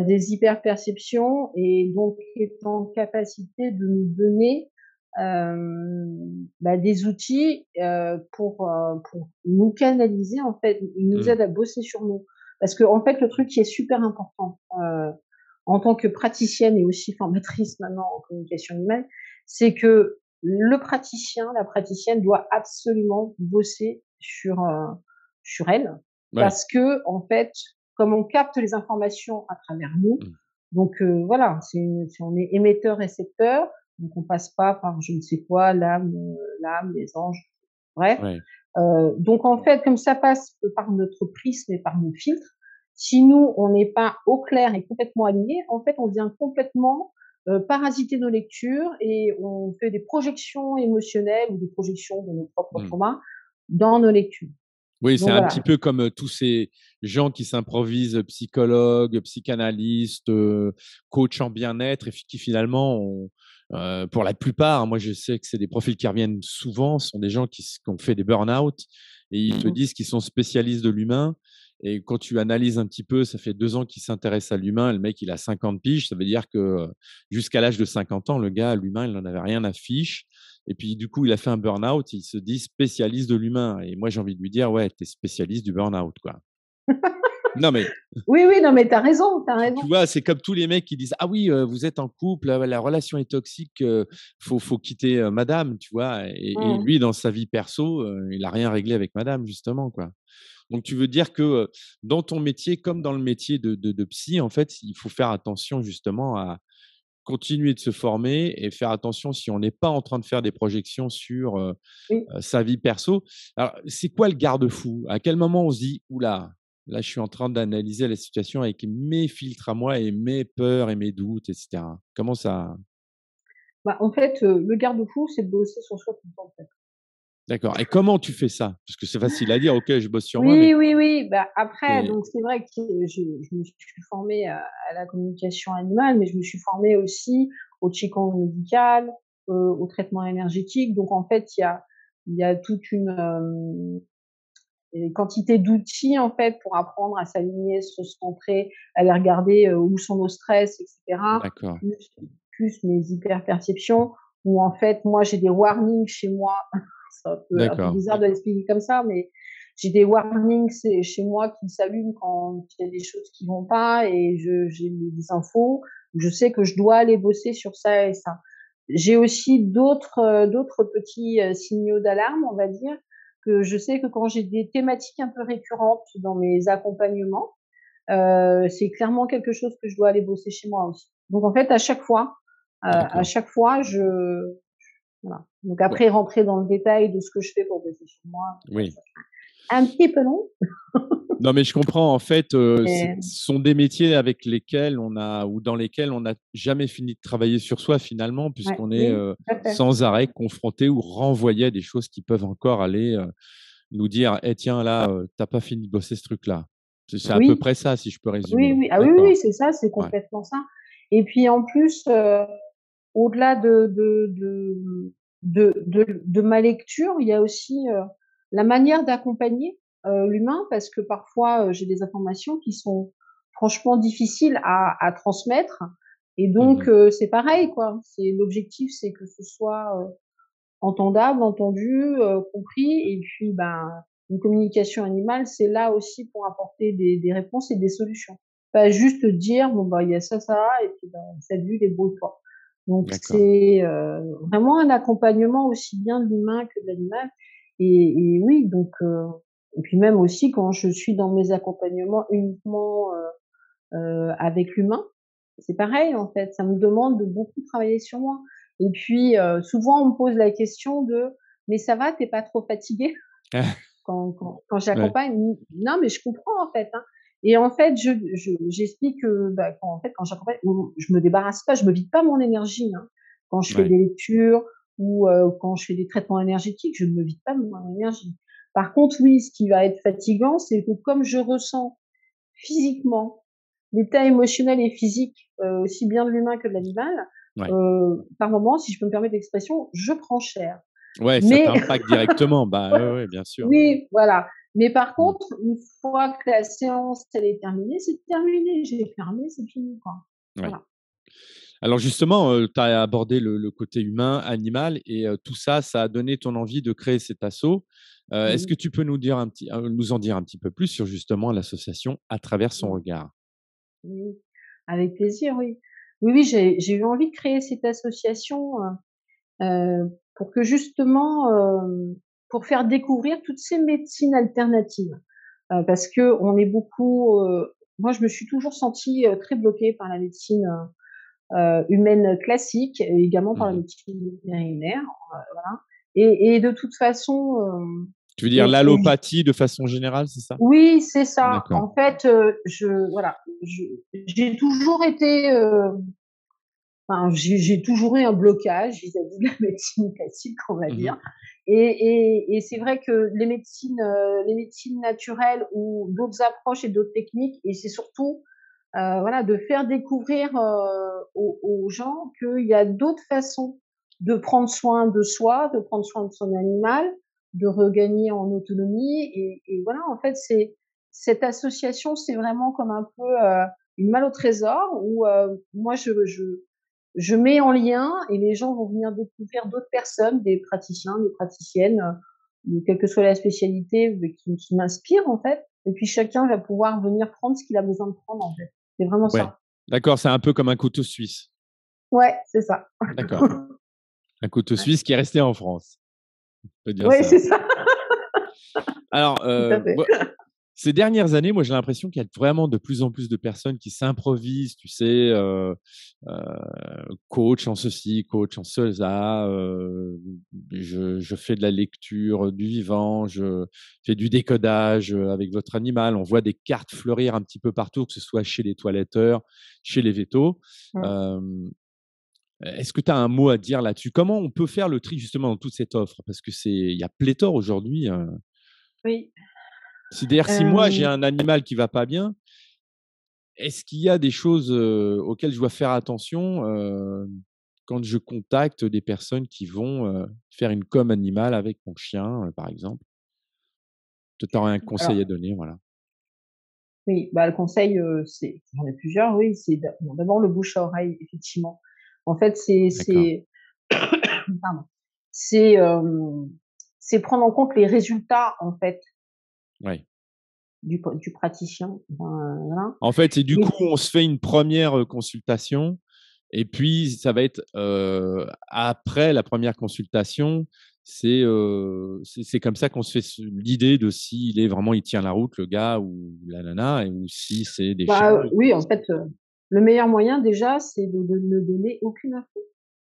Speaker 2: des hyperperceptions et donc est en capacité de nous donner, des outils, pour nous canaliser en fait. Il nous
Speaker 1: Mmh.
Speaker 2: aide à bosser sur nous. Parce qu'en fait, le truc qui est super important, en tant que praticienne et aussi formatrice maintenant en communication animale, c'est que le praticien, la praticienne doit absolument bosser sur elle.
Speaker 1: Ouais.
Speaker 2: Parce que en fait, comme on capte les informations à travers nous,
Speaker 1: Mmh.
Speaker 2: donc voilà, on est émetteur-récepteur, donc on passe pas par je ne sais quoi, l'âme, les anges, bref.
Speaker 1: Ouais.
Speaker 2: Donc en fait, comme ça passe par notre prisme et par nos filtres, si nous, on n'est pas au clair et complètement alignés, en fait, on vient complètement, parasiter nos lectures et on fait des projections émotionnelles ou des projections de nos propres
Speaker 1: Mmh.
Speaker 2: traumas dans nos lectures.
Speaker 1: Oui, c'est
Speaker 2: Donc
Speaker 1: un
Speaker 2: voilà.
Speaker 1: petit peu comme, tous ces gens qui s'improvisent psychologues, psychanalystes, coachs en bien-être et qui finalement ont, pour la plupart, moi je sais que c'est des profils qui reviennent souvent, ce sont des gens qui ont fait des burn-out et ils te
Speaker 2: Mmh.
Speaker 1: disent qu'ils sont spécialistes de l'humain et quand tu analyses un petit peu, ça fait 2 ans qu'il s'intéresse à l'humain, le mec il a 50 piges, ça veut dire que, jusqu'à l'âge de 50 ans, le gars, l'humain, il en avait rien à fiche et puis, du coup, il a fait un burn-out, il se dit spécialiste de l'humain. Et moi, j'ai envie de lui dire, ouais, tu es spécialiste du burn-out, quoi. Non, mais
Speaker 2: Oui, oui, non, mais tu as raison, tu as
Speaker 1: tu
Speaker 2: raison.
Speaker 1: vois, c'est comme tous les mecs qui disent, ah oui, vous êtes en couple, la relation est toxique, faut quitter madame, tu vois. Et
Speaker 2: Mmh.
Speaker 1: lui, dans sa vie perso, il a rien réglé avec madame, justement, quoi. Donc, tu veux dire que dans ton métier, comme dans le métier de psy, en fait, il faut faire attention justement à continuer de se former et faire attention si on n'est pas en train de faire des projections sur
Speaker 2: Oui.
Speaker 1: sa vie perso. Alors, c'est quoi le garde-fou? À quel moment on se dit: «Ouh là, là, je suis en train d'analyser la situation avec mes filtres à moi et mes peurs et mes doutes» et cetera? Comment ça
Speaker 2: Bah, en fait, le garde-fou, c'est de bosser sur soi tout le temps, en fait.
Speaker 1: d'accord et comment tu fais ça? Parce que c'est facile à dire: «OK, je bosse sur moi», mais
Speaker 2: Oui, oui, oui, bah, après
Speaker 1: c'est
Speaker 2: donc c'est vrai que je me suis formée à la communication animale, mais je me suis formée aussi au qigong médical, au traitement énergétique. Donc en fait, il y a toute une quantité d'outils, en fait, pour apprendre à s'aligner, se centrer, aller regarder, où sont nos stress et cetera,
Speaker 1: d'accord,
Speaker 2: plus mes hyperperceptions où en fait, moi, j'ai des warnings chez moi. C'est un peu
Speaker 1: d'accord,
Speaker 2: bizarre de l'expliquer comme ça, mais j'ai des warnings c'est chez moi qui s'allument quand il y a des choses qui vont pas et j'ai des infos. Je sais que je dois aller bosser sur ça et ça. J'ai aussi d'autres petits, signaux d'alarme, on va dire, que je sais que quand j'ai des thématiques un peu récurrentes dans mes accompagnements, c'est clairement quelque chose que je dois aller bosser chez moi aussi. Donc en fait, à
Speaker 1: d'accord.
Speaker 2: chaque fois, voilà. Donc
Speaker 1: Ouais,
Speaker 2: après rentrer dans le détail de ce que je fais pour bosser sur moi,
Speaker 1: oui.
Speaker 2: ça un petit peu long,
Speaker 1: Non, mais je comprends. En fait,
Speaker 2: mais
Speaker 1: ce sont des métiers avec lesquels on a ou dans lesquels on n'a jamais fini de travailler sur soi finalement,
Speaker 2: ouais,
Speaker 1: puisqu'on est,
Speaker 2: oui, tout à fait.
Speaker 1: sans arrêt confronté ou renvoyé à des choses qui peuvent encore aller, nous dire: «Eh tiens là, tu pas fini de bosser ce truc-là». C'est à peu
Speaker 2: Oui,
Speaker 1: près ça, si je peux
Speaker 2: oui,
Speaker 1: résumer?
Speaker 2: oui, ah oui, oui,
Speaker 1: D'accord.
Speaker 2: c'est ça, c'est
Speaker 1: Ouais.
Speaker 2: complètement ça et puis en plus, au-delà de ma lecture, il y a aussi, la manière d'accompagner, l'humain parce que parfois, j'ai des informations qui sont franchement difficiles à transmettre et donc
Speaker 1: Mmh.
Speaker 2: c'est pareil quoi. C'est l'objectif, c'est que ce soit, entendable, entendu, compris et puis, ben, une communication animale, c'est là aussi pour apporter des réponses et des solutions. Pas juste dire: «Bon, bah, il y a ça, ça et puis, bah, salut, débrouille-toi». Donc
Speaker 1: D'accord.
Speaker 2: c'est, vraiment un accompagnement aussi bien de l'humain que de l'animal et oui, donc et puis même aussi quand je suis dans mes accompagnements uniquement, avec l'humain, c'est pareil en fait, ça me demande de beaucoup travailler sur moi et puis, souvent on me pose la question de: «Mais ça va, tu es pas trop fatigué?» Quand
Speaker 1: Ouais.
Speaker 2: j'accompagne, non mais je comprends en fait, hein et en fait j'explique que, bah, quand j'accompagne, je me débarrasse pas, je me vide pas mon énergie, hein. Quand je fais
Speaker 1: Ouais.
Speaker 2: des lectures ou, quand je fais des traitements énergétiques, je ne me vide pas de mon énergie. Par contre, oui, ce qui va être fatigant, c'est que comme je ressens physiquement l'état émotionnel et physique, aussi bien de l'humain que de l'animal,
Speaker 1: Ouais.
Speaker 2: par moment, si je peux me permettre l'expression, je prends cher.
Speaker 1: Ouais, ça
Speaker 2: Mais
Speaker 1: t'impacte directement. Bah, ouais, ouais, bien sûr.
Speaker 2: oui, voilà. Mais par
Speaker 1: Mmh.
Speaker 2: contre, une fois que la séance, elle est terminée, c'est terminé. J'ai fermé, c'est fini, quoi.
Speaker 1: Ouais.
Speaker 2: Voilà.
Speaker 1: Alors justement, tu as abordé le côté humain, animal et tout ça, ça a donné ton envie de créer cet asso. Est-ce que
Speaker 2: Oui,
Speaker 1: tu peux nous en dire un petit peu plus sur justement l'association à travers son
Speaker 2: oui,
Speaker 1: regard?
Speaker 2: oui. Avec plaisir, oui. Oui, oui, j'ai eu envie de créer cette association, pour que justement, pour faire découvrir toutes ces médecines alternatives. Parce qu'on est beaucoup, moi je me suis toujours sentie, très bloquée par la médecine, humaine classique et également par la
Speaker 1: Mmh.
Speaker 2: médecine vétérinaire, voilà et de toute façon,
Speaker 1: Tu veux dire
Speaker 2: et
Speaker 1: l'allopathie de façon générale, c'est ça?
Speaker 2: oui, c'est ça.
Speaker 1: D'accord.
Speaker 2: En fait, je j'ai toujours été, enfin, j'ai toujours eu un blocage vis-à-vis de la médecine classique, on va
Speaker 1: Mmh.
Speaker 2: dire et c'est vrai que les médecines naturelles ou d'autres approches et d'autres techniques et c'est surtout, voilà, de faire découvrir, aux gens qu'il y a d'autres façons de prendre soin de soi, de prendre soin de son animal, de regagner en autonomie et voilà, en fait, c'est cette association, c'est vraiment comme un peu, une malle au trésor où, moi je mets en lien et les gens vont venir découvrir d'autres personnes, des praticiens, des praticiennes, quelle que soit la spécialité, mais qui m'inspirent, en fait et puis chacun va pouvoir venir prendre ce qu'il a besoin de prendre, en fait. C'est vraiment
Speaker 1: Ouais.
Speaker 2: ça.
Speaker 1: D'accord, c'est un peu comme un couteau suisse.
Speaker 2: Ouais, c'est ça.
Speaker 1: D'accord. Un couteau
Speaker 2: Ouais.
Speaker 1: suisse qui est resté en France. On peut dire
Speaker 2: Ouais,
Speaker 1: ça.
Speaker 2: c'est ça,
Speaker 1: Alors,
Speaker 2: tout à fait.
Speaker 1: ces dernières années, moi, j'ai l'impression qu'il y a vraiment de plus en plus de personnes qui s'improvisent, tu sais, coach en ceci, coach en cela. Je fais de la lecture du vivant, je fais du décodage avec votre animal. On voit des cartes fleurir un petit peu partout, que ce soit chez les toiletteurs, chez les vétos.
Speaker 2: Mmh.
Speaker 1: Euh, Est-ce que tu as un mot à dire là-dessus? Comment on peut faire le tri justement dans toute cette offre? Parce que il y a pléthore aujourd'hui.
Speaker 2: Oui.
Speaker 1: C'est-à-dire, si moi j'ai
Speaker 2: Hem,
Speaker 1: un animal qui va pas bien, est-ce qu'il y a des choses, auxquelles je dois faire attention, quand je contacte des personnes qui vont, faire une com animale avec mon chien, par exemple? Tu aurais un conseil
Speaker 2: alors
Speaker 1: à donner, voilà.
Speaker 2: oui, bah, le conseil, c'est j'en ai plusieurs, oui, c'est bon, d'abord le bouche à oreille, effectivement. En fait,
Speaker 1: D'accord.
Speaker 2: pardon, c'est, c'est prendre en compte les résultats, en fait,
Speaker 1: Ouais.
Speaker 2: du praticien, enfin, voilà
Speaker 1: En fait, c'est du
Speaker 2: et
Speaker 1: coup, on se fait une première consultation et puis ça va être, après la première consultation, c'est comme ça qu'on se fait l'idée de s'il est vraiment il tient la route le gars ou la nana ou si c'est des
Speaker 2: bah,
Speaker 1: charrues,
Speaker 2: oui,
Speaker 1: quoi.
Speaker 2: en fait, le meilleur moyen déjà, c'est de ne donner aucune info.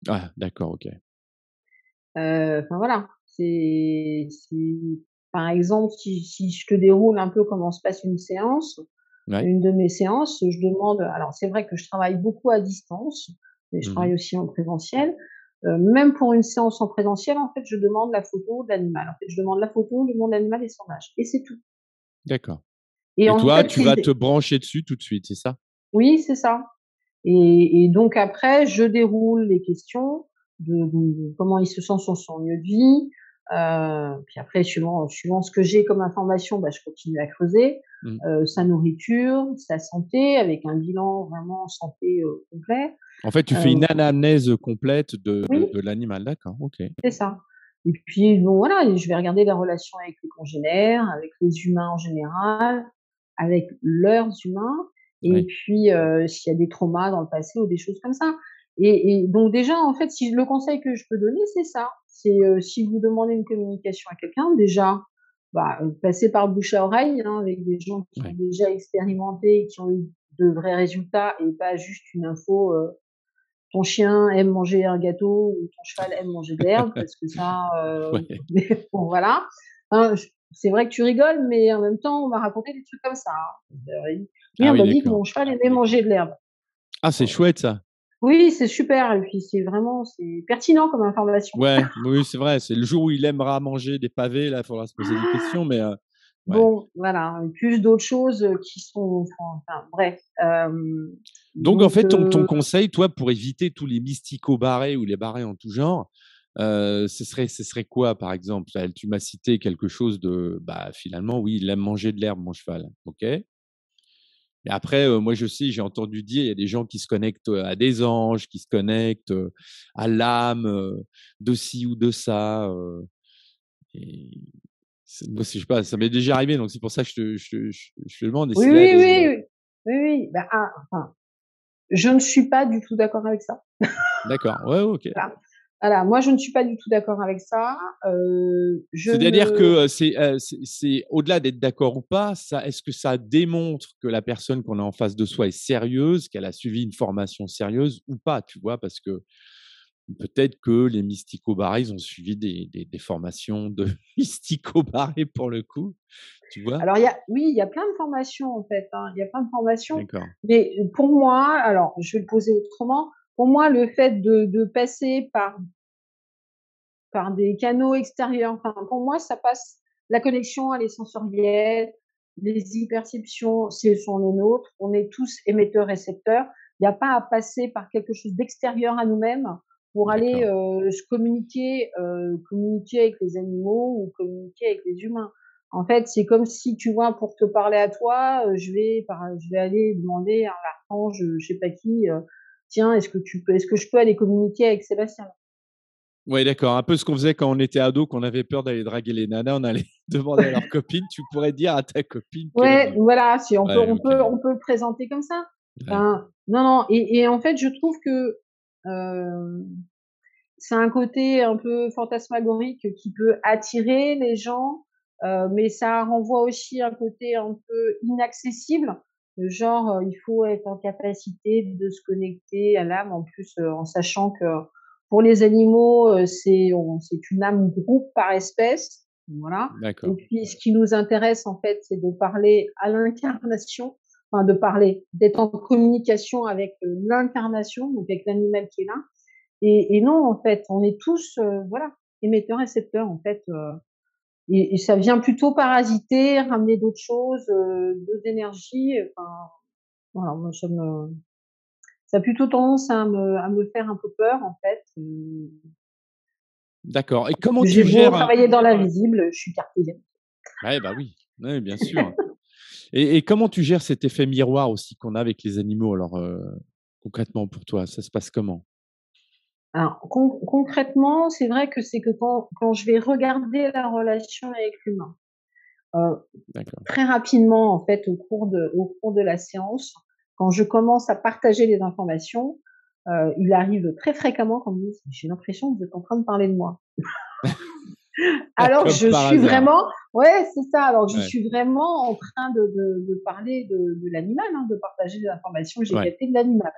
Speaker 1: Ah d'accord, OK.
Speaker 2: Enfin voilà, c'est par exemple, si je te déroule un peu comment se passe
Speaker 1: Ouais.
Speaker 2: une de mes séances, je demande alors c'est vrai que je travaille beaucoup à distance, mais je
Speaker 1: Mmh.
Speaker 2: travaille aussi en présentiel. Même pour une séance en présentiel, en fait, je demande la photo de l'animal. En fait, je demande la photo, le nom de l'animal et son âge et c'est tout
Speaker 1: D'accord
Speaker 2: et
Speaker 1: et
Speaker 2: en
Speaker 1: toi,
Speaker 2: fait,
Speaker 1: tu vas te brancher dessus tout de suite, c'est ça?
Speaker 2: oui, c'est ça. Et donc après, je déroule les questions de comment il se sent sur son lieu de vie. Puis après, suivant ce que j'ai comme information, bah, je continue à creuser.
Speaker 1: Mmh.
Speaker 2: Sa nourriture, sa santé, avec un bilan vraiment santé complet.
Speaker 1: En fait, tu fais
Speaker 2: Euh,
Speaker 1: une anamnèse complète
Speaker 2: oui,
Speaker 1: de l'animal, d'accord, OK.
Speaker 2: c'est ça. Et puis bon, voilà, et je vais regarder les relations avec les congénères, avec les humains en général, avec leurs humains, et
Speaker 1: Oui.
Speaker 2: puis s'il y a des traumas dans le passé ou des choses comme ça. Et donc déjà, en fait, si le conseil que je peux donner, c'est ça. C'est si vous demandez une communication à quelqu'un, déjà, bah, passez par le bouche à oreille, hein, avec des gens qui ont
Speaker 1: Ouais.
Speaker 2: déjà expérimenté et qui ont eu de vrais résultats et pas juste une info. Ton chien aime manger un gâteau ou ton cheval aime manger de l'herbe parce que ça,
Speaker 1: Ouais.
Speaker 2: bon voilà. Hein, c'est vrai que tu rigoles, mais en même temps, on m'a raconté des trucs comme ça, hein. Oui,
Speaker 1: Ah
Speaker 2: on
Speaker 1: oui,
Speaker 2: m'a dit que
Speaker 1: d'accord.
Speaker 2: mon cheval aimait manger de l'herbe.
Speaker 1: Ah, c'est chouette ça.
Speaker 2: Oui, c'est super et puis c'est pertinent comme information.
Speaker 1: Ouais, oui, c'est vrai, c'est le jour où il aimera manger des pavés, là, il faudra se poser des questions, mais ouais.
Speaker 2: Bon, voilà, plus d'autres choses, qui sont enfin bref,
Speaker 1: Donc en
Speaker 2: donc
Speaker 1: fait, ton conseil, toi, pour éviter tous les mystico barrés ou les barrés en tout genre, Ce serait quoi, par exemple? Tu m'as cité quelque chose de, bah, finalement, oui, il aime manger de l'herbe, mon cheval. OK. Mais après, moi, je sais, j'ai entendu dire, il y a des gens qui se connectent, à des anges, qui se connectent, à l'âme, de ci ou de ça, et moi, je sais pas, ça m'est déjà arrivé, donc c'est pour ça que je te demande et
Speaker 2: Oui,
Speaker 1: c'est là
Speaker 2: oui,
Speaker 1: les
Speaker 2: oui, oui. Oui, oui. Bah, enfin, je ne suis pas du tout d'accord avec ça.
Speaker 1: d'accord, ouais, OK.
Speaker 2: Voilà. Voilà, moi je ne suis pas du tout d'accord avec ça. Je
Speaker 1: C'est-à-dire
Speaker 2: ne
Speaker 1: que, c'est au-delà d'être d'accord ou pas, ça est-ce que ça démontre que la personne qu'on a en face de soi est sérieuse, qu'elle a suivi une formation sérieuse ou pas, tu vois? Parce que peut-être que les mystico-barrés, ils ont suivi des formations de mystico-barrés pour le coup, tu vois?
Speaker 2: Alors il y a plein de formations en fait, hein, il y a plein de formations,
Speaker 1: D'accord,
Speaker 2: mais pour moi, alors je vais le poser autrement. Pour moi, le fait de passer par des canaux extérieurs, enfin pour moi ça passe, la connexion elle est sensorielle, les e-perceptions, ce sont les nôtres, on est tous émetteurs-récepteurs. Il y a pas à passer par quelque chose d'extérieur à nous-mêmes pour aller,
Speaker 1: d'accord.
Speaker 2: se communiquer avec les animaux ou communiquer avec les humains. En fait, c'est comme si, tu vois, pour te parler à toi, je vais aller demander à un archange, je sais pas qui, «Tiens, est-ce que je peux aller communiquer avec Sébastien?»
Speaker 1: Ouais, d'accord, un peu ce qu'on faisait quand on était ado, qu'on avait peur d'aller draguer les nanas, on allait demander à leurs copines, tu pourrais dire à ta copine que
Speaker 2: Ouais, voilà, si on peut
Speaker 1: ouais, OK,
Speaker 2: on peut le présenter comme ça.
Speaker 1: ouais,
Speaker 2: Enfin, non, non, et en fait, je trouve que, hem, c'est un côté un peu fantasmagorique qui peut attirer les gens, mais ça renvoie aussi un côté un peu inaccessible, genre, il faut être en capacité de se connecter à l'âme, en plus, en sachant que pour les animaux, c'est une âme groupe par espèce, voilà, et
Speaker 1: d'accord,
Speaker 2: puis ce qui nous intéresse, en fait, c'est de parler à l'incarnation, enfin de parler, d'être en communication avec, l'incarnation, donc avec l'animal qui est là, et non, en fait, on est tous, voilà, émetteurs-récepteurs, en fait, et ça vient plutôt parasiter, ramener d'autres choses, d'autres énergies, enfin, voilà, moi ça a plutôt tendance à me faire un peu peur, en fait,
Speaker 1: d'accord, et comment tu
Speaker 2: j'ai beau
Speaker 1: gères un
Speaker 2: travailler dans l'invisible, je suis cartésienne.
Speaker 1: ouais, bah, oui, ouais, bien sûr, et comment tu gères cet effet miroir aussi qu'on a avec les animaux alors, concrètement pour toi, ça se passe comment?
Speaker 2: Alors concrètement, c'est vrai que c'est que quand je vais regarder la relation avec l'humain, heu,
Speaker 1: D'accord.
Speaker 2: très rapidement, en fait, au cours de la séance, quand je commence à partager les informations, il arrive très fréquemment qu'on me dise: «J'ai l'impression que vous êtes en train de parler de moi». Alors que
Speaker 1: Comme
Speaker 2: je
Speaker 1: par
Speaker 2: suis
Speaker 1: hasard.
Speaker 2: vraiment, ouais, c'est ça, alors que je
Speaker 1: Ouais,
Speaker 2: suis vraiment en train de parler de l'animal, hein, de partager les informations que j'ai
Speaker 1: ouais,
Speaker 2: captées de l'animal.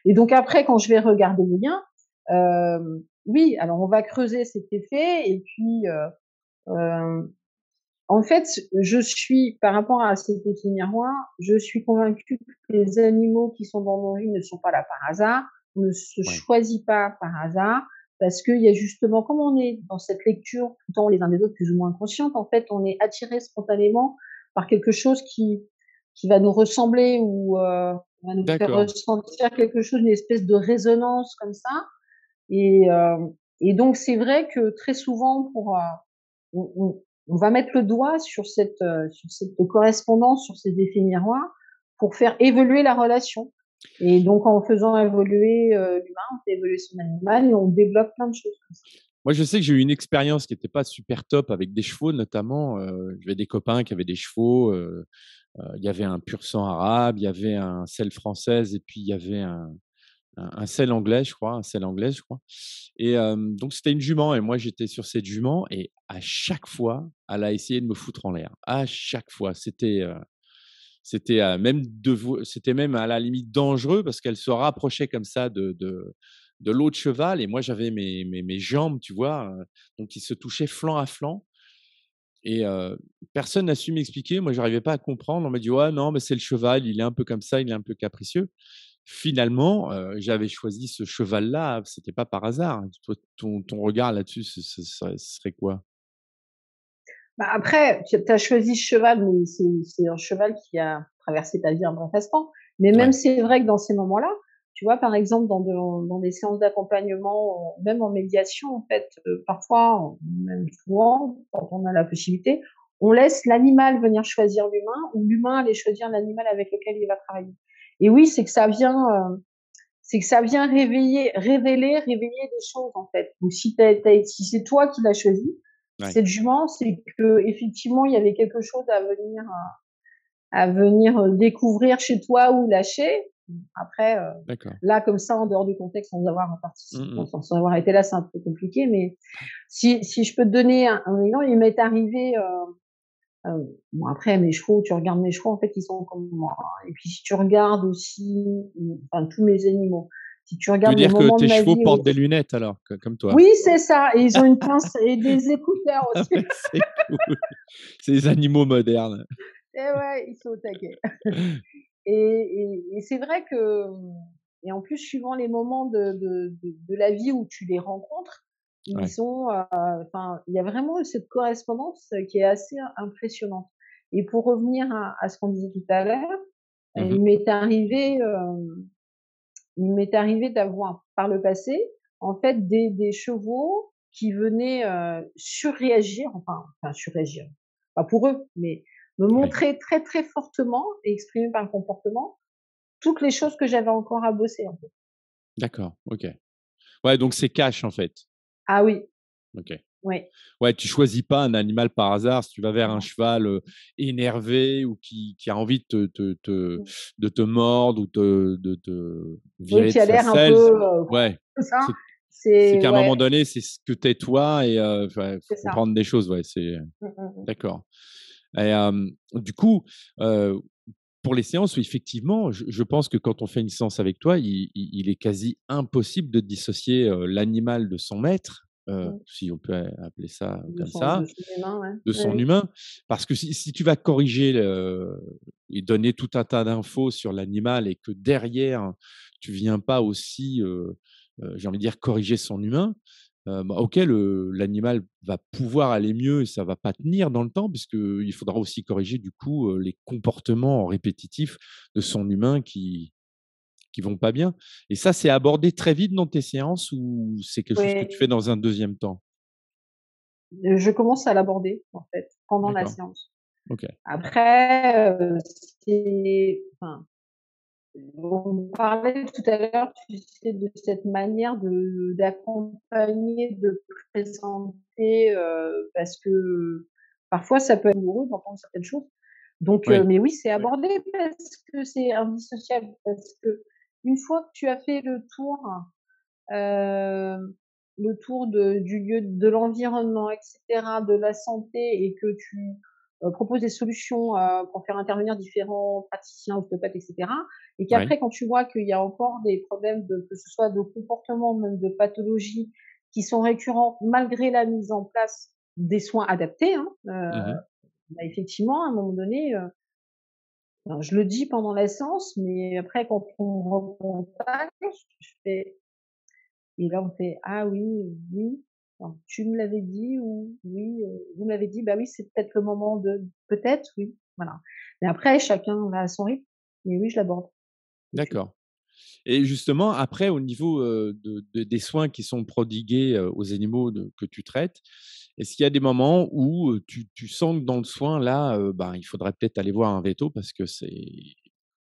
Speaker 2: Et donc après, quand je vais regarder le lien, oui, alors on va creuser cet effet, et puis, en fait, je suis, par rapport à cet effet miroir, je suis convaincue que les animaux qui sont dans nos vies ne sont pas là par hasard, ne se
Speaker 1: ouais.
Speaker 2: choisit pas par hasard, parce qu'il y a justement, comme on est dans cette lecture tout le temps les uns des autres plus ou moins consciente, en fait, on est attiré spontanément par quelque chose qui va nous ressembler, ou va nous faire
Speaker 1: D'accord,
Speaker 2: ressentir quelque chose, une espèce de résonance comme ça, et donc c'est vrai que très souvent on va mettre le doigt sur cette correspondance, sur ces effets miroirs pour faire évoluer la relation, et donc en faisant évoluer, l'humain, on fait évoluer son animal et on développe plein de choses comme ça.
Speaker 1: moi, je sais que j'ai eu une expérience qui était pas super top avec des chevaux notamment, j'avais des copains qui avaient des chevaux, il y avait un pur sang arabe, il y avait un selle française et puis il y avait un selle anglais, je crois, un selle anglaise, je crois, et donc c'était une jument et moi j'étais sur cette jument et à chaque fois, elle a essayé de me foutre en l'air. À chaque fois, c'était même à la limite dangereux parce qu'elle se rapprochait comme ça de l'autre cheval et moi j'avais mes jambes, tu vois? Donc ils se touchaient flanc à flanc et personne n'a su m'expliquer. Moi, j'arrivais pas à comprendre. On m'a dit: «Ouais, non, mais c'est le cheval, il est un peu comme ça, il est un peu capricieux». Finalement, j'avais choisi ce cheval-là, c'était pas par hasard. Toi, ton regard là-dessus, ce serait quoi?
Speaker 2: Bah, après, tu as choisi ce cheval, mais c'est un cheval qui a traversé ta vie un bon espace-temps. Mais même
Speaker 1: Ouais,
Speaker 2: c'est vrai que dans ces moments-là, Tu vois, par exemple, dans des séances d'accompagnement, même en médiation, en fait, parfois, même souvent, quand on a la possibilité, on laisse l'animal venir choisir l'humain ou l'humain aller choisir l'animal avec lequel il va travailler. Et oui, c'est que ça vient révéler des choses, en fait. Donc si c'est toi qui l'as choisi,
Speaker 1: Ouais,
Speaker 2: cette jument, c'est qu'effectivement, il y avait quelque chose à venir découvrir chez toi ou lâcher. Après,
Speaker 1: d'accord.
Speaker 2: là, comme ça, en dehors du contexte,
Speaker 1: Mmh mh.
Speaker 2: sans avoir été là, c'est un peu compliqué. Mais si je peux te donner un exemple, il m'est arrivé. Bon, après, mes chevaux, tu regardes mes chevaux, en fait, ils sont comme moi, hein. Et puis, si tu regardes aussi, enfin, tous mes animaux, si tu
Speaker 1: Tu veux
Speaker 2: regardes les
Speaker 1: dire que
Speaker 2: moments de
Speaker 1: tes
Speaker 2: ma
Speaker 1: chevaux
Speaker 2: vie où,
Speaker 1: portent des lunettes alors, comme toi?
Speaker 2: oui, c'est ça, et ils ont une pince et des écouteurs
Speaker 1: Ah
Speaker 2: aussi.
Speaker 1: ouais, c'est cool. C'est les animaux modernes.
Speaker 2: Et ouais, ils sont au taquet. Et c'est vrai que, et en plus, suivant les moments de la vie où tu les rencontres, ils
Speaker 1: Ouais.
Speaker 2: sont, enfin, il y a vraiment cette correspondance qui est assez impressionnante. Et pour revenir à ce qu'on disait tout à l'heure,
Speaker 1: Mmh mh.
Speaker 2: il m'est arrivé d'avoir par le passé, en fait, des chevaux qui venaient, surréagir, enfin surréagir, pas pour eux, mais me
Speaker 1: Ouais,
Speaker 2: montrer très, très fortement et exprimer par le comportement toutes les choses que j'avais encore à bosser, en fait.
Speaker 1: d'accord, OK. Ouais, donc c'est cash, en fait?
Speaker 2: Ah oui,
Speaker 1: OK.
Speaker 2: oui,
Speaker 1: Ouais, tu choisis pas un animal par hasard. Si tu vas vers un
Speaker 2: non.
Speaker 1: cheval, énervé ou qui a envie
Speaker 2: Mmh.
Speaker 1: de te mordre ou de te
Speaker 2: Oui,
Speaker 1: virer
Speaker 2: qui
Speaker 1: de
Speaker 2: a
Speaker 1: sa
Speaker 2: l'air un
Speaker 1: selle,
Speaker 2: peu,
Speaker 1: ouais,
Speaker 2: c'est ça,
Speaker 1: c'est c'est
Speaker 2: c'est
Speaker 1: qu'à un moment
Speaker 2: ouais,
Speaker 1: donné, c'est ce que tu es toi et enfin, faut
Speaker 2: c'est ça.
Speaker 1: comprendre des choses, ouais, c'est
Speaker 2: Mmh, mmh mh.
Speaker 1: d'accord et du coup, heu, pour les séances, oui, effectivement, je pense que quand on fait une séance avec toi, il est quasi impossible de dissocier, l'animal de son maître,
Speaker 2: Mmh.
Speaker 1: si on peut appeler ça
Speaker 2: De
Speaker 1: comme
Speaker 2: son
Speaker 1: ça,
Speaker 2: de son humain, ouais.
Speaker 1: de
Speaker 2: Oui,
Speaker 1: son
Speaker 2: oui.
Speaker 1: humain. Parce que si tu vas corriger et donner tout un tas d'infos sur l'animal et que derrière, tu viens pas aussi, j'ai envie de dire corriger son humain, bah, OK, l'animal va pouvoir aller mieux et ça va pas tenir dans le temps puisqu'il faudra aussi corriger du coup, les comportements répétitifs de son humain qui vont pas bien. Et ça, c'est abordé très vite dans tes séances ou c'est quelque chose que tu
Speaker 2: Oui,
Speaker 1: fais dans un deuxième temps?
Speaker 2: je commence à l'aborder, en fait, pendant la
Speaker 1: D'accord,
Speaker 2: séance.
Speaker 1: OK.
Speaker 2: Après, c'est enfin, on parlait tout à l'heure, tu sais, de cette manière d'accompagner, de présenter, parce que parfois ça peut être douloureux d'entendre certaines choses. Donc,
Speaker 1: Oui,
Speaker 2: mais oui, c'est abordé parce que c'est indissociable. Parce qu'une fois que tu as fait le tour du lieu, de l'environnement, et cetera, de la santé, et que tu, proposes des solutions, pour faire intervenir différents praticiens, ostéopathes, et cetera, et
Speaker 1: oui,
Speaker 2: qu'après quand tu vois qu'il y a encore des problèmes que ce soit de comportement, même de pathologie, qui sont récurrents malgré la mise en place des soins adaptés, hein,
Speaker 1: mmh.
Speaker 2: bah, effectivement, à un moment donné, alors je le dis pendant la séance, mais après quand on me recontacte, je fais et là, on fait: «Ah oui, oui, enfin, tu me l'avais dit», ou «Oui, vous m'avez dit». Bah oui, c'est peut-être le moment de peut-être, oui, voilà. Mais après chacun va à son rythme, mais oui, je l'aborde tout de suite.
Speaker 1: D'accord. Et justement, après, au niveau, des soins qui sont prodigués, aux animaux que tu traites, est-ce qu'il y a des moments où, tu sens que dans le soin, là, ben, il faudrait peut-être aller voir un véto parce que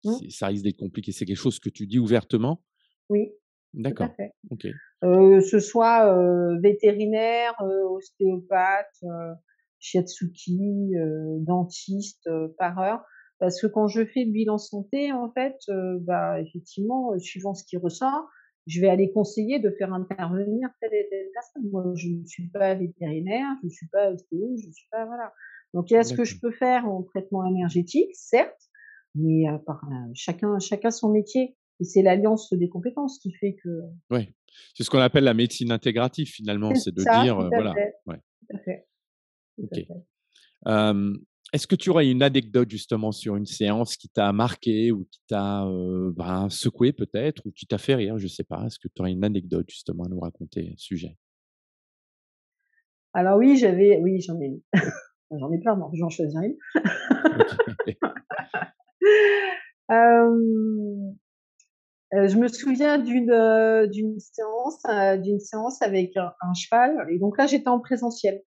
Speaker 2: Mmh,
Speaker 1: ça risque d'être compliqué? C'est quelque chose que tu dis ouvertement?
Speaker 2: oui, tout à
Speaker 1: D'accord,
Speaker 2: fait.
Speaker 1: OK.
Speaker 2: Ce soit, vétérinaire, ostéopathe, shiatsuki, dentiste, par heure. Parce que quand je fais le bilan santé, en fait, bah, effectivement, suivant ce qui ressort, je vais aller conseiller de faire intervenir telle et telle personne. Moi, je ne suis pas vétérinaire, je ne suis pas ostéo, je ne suis pas, voilà. Donc il y a ce que je
Speaker 1: D'accord.
Speaker 2: peux faire en traitement énergétique, certes, mais chacun son métier, et c'est l'alliance des compétences qui fait que
Speaker 1: Ouais. C'est ce qu'on appelle la médecine intégrative finalement,
Speaker 2: c'est
Speaker 1: c'est de
Speaker 2: ça,
Speaker 1: dire,
Speaker 2: tout à
Speaker 1: voilà,
Speaker 2: fait,
Speaker 1: ouais,
Speaker 2: tout à fait, tout à
Speaker 1: OK.
Speaker 2: fait.
Speaker 1: Hem, est-ce que tu aurais une anecdote justement sur une séance qui t'a marqué ou qui t'a, ben, secoué peut-être ou qui t'a fait rire? Je sais pas. Est-ce que tu aurais une anecdote justement à nous raconter à ce sujet?
Speaker 2: Alors oui, j'en ai une. J'en ai plein, donc je vais en choisir une.
Speaker 1: OK.
Speaker 2: Hem, Je me souviens d'une séance avec un cheval et donc là, j'étais en présentiel.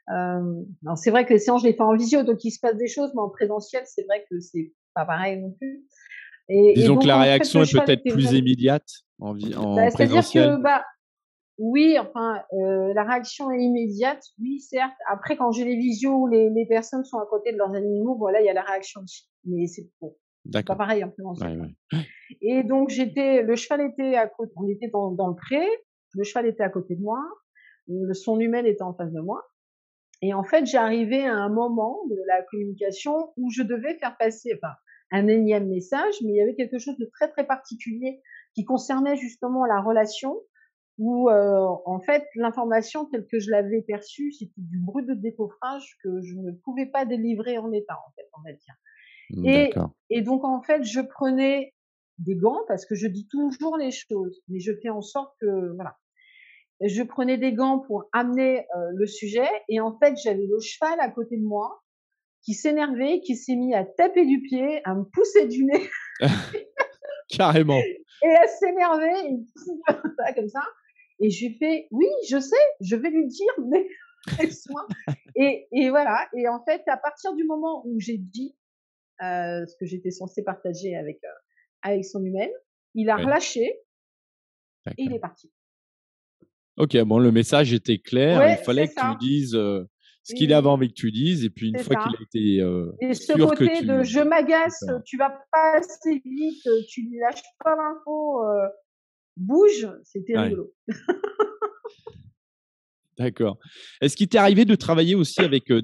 Speaker 2: Alors c'est vrai que les séances, je les fais en visio, donc il se passe des choses, mais en présentiel, c'est vrai que c'est pas pareil non plus et
Speaker 1: Disons que
Speaker 2: donc
Speaker 1: la
Speaker 2: en fait,
Speaker 1: réaction
Speaker 2: le
Speaker 1: est
Speaker 2: cheval
Speaker 1: peut-être
Speaker 2: était
Speaker 1: plus
Speaker 2: vraiment
Speaker 1: immédiate en
Speaker 2: c'est-à-dire
Speaker 1: présentiel?
Speaker 2: que, oui, enfin, la réaction est immédiate, oui, certes. Après, quand j'ai les visios où les personnes sont à côté de leurs animaux, voilà, il y a la réaction aussi. Mais c'est bon, c'est pas
Speaker 1: D'accord.
Speaker 2: pareil en présentiel,
Speaker 1: Ouais,
Speaker 2: quoi.
Speaker 1: ouais.
Speaker 2: Et donc le cheval était à côté, on était dans le pré, le cheval était à côté de moi, son humaine était en face de moi. Et en fait, j'arrivais à un moment de la communication où je devais faire passer, enfin, un énième message, mais il y avait quelque chose de très, très particulier qui concernait justement la relation où, en fait, l'information telle que je l'avais perçue, c'était du brut de décoffrage que je ne pouvais pas délivrer en l'état, en fait, on va dire.
Speaker 1: D'accord.
Speaker 2: Et donc, en fait, je prenais des gants parce que je dis toujours les choses, mais je fais en sorte que, voilà. Je prenais des gants pour amener le sujet et en fait, j'avais le cheval à côté de moi qui s'énervait, qui s'est mis à taper du pied, à me pousser du nez
Speaker 1: Carrément.
Speaker 2: et à s'énerver, il me pousse comme ça. Et je lui fais: «Oui, je sais, je vais lui dire, mais laisse-moi». Et voilà. Et en fait, à partir du moment où j'ai dit ce que j'étais censée partager avec son humaine, il a
Speaker 1: Ouais,
Speaker 2: relâché et il
Speaker 1: d'accord.
Speaker 2: est parti.
Speaker 1: OK, bon, le message était clair. Il
Speaker 2: Ouais, c'est
Speaker 1: fallait que tu
Speaker 2: ça.
Speaker 1: dises, ce qu'il avait
Speaker 2: Et
Speaker 1: envie que tu dises et puis une
Speaker 2: c'est
Speaker 1: fois qu'il
Speaker 2: ça.
Speaker 1: a été,
Speaker 2: Et ce
Speaker 1: sûr que
Speaker 2: côté de
Speaker 1: tu
Speaker 2: je m'agace,
Speaker 1: d'accord.
Speaker 2: tu vas pas assez vite, tu lui lâches pas l'info, bouge, c'était
Speaker 1: Ouais,
Speaker 2: rigolo.
Speaker 1: d'accord. Est-ce qu'il t'est arrivé de travailler aussi avec, hem,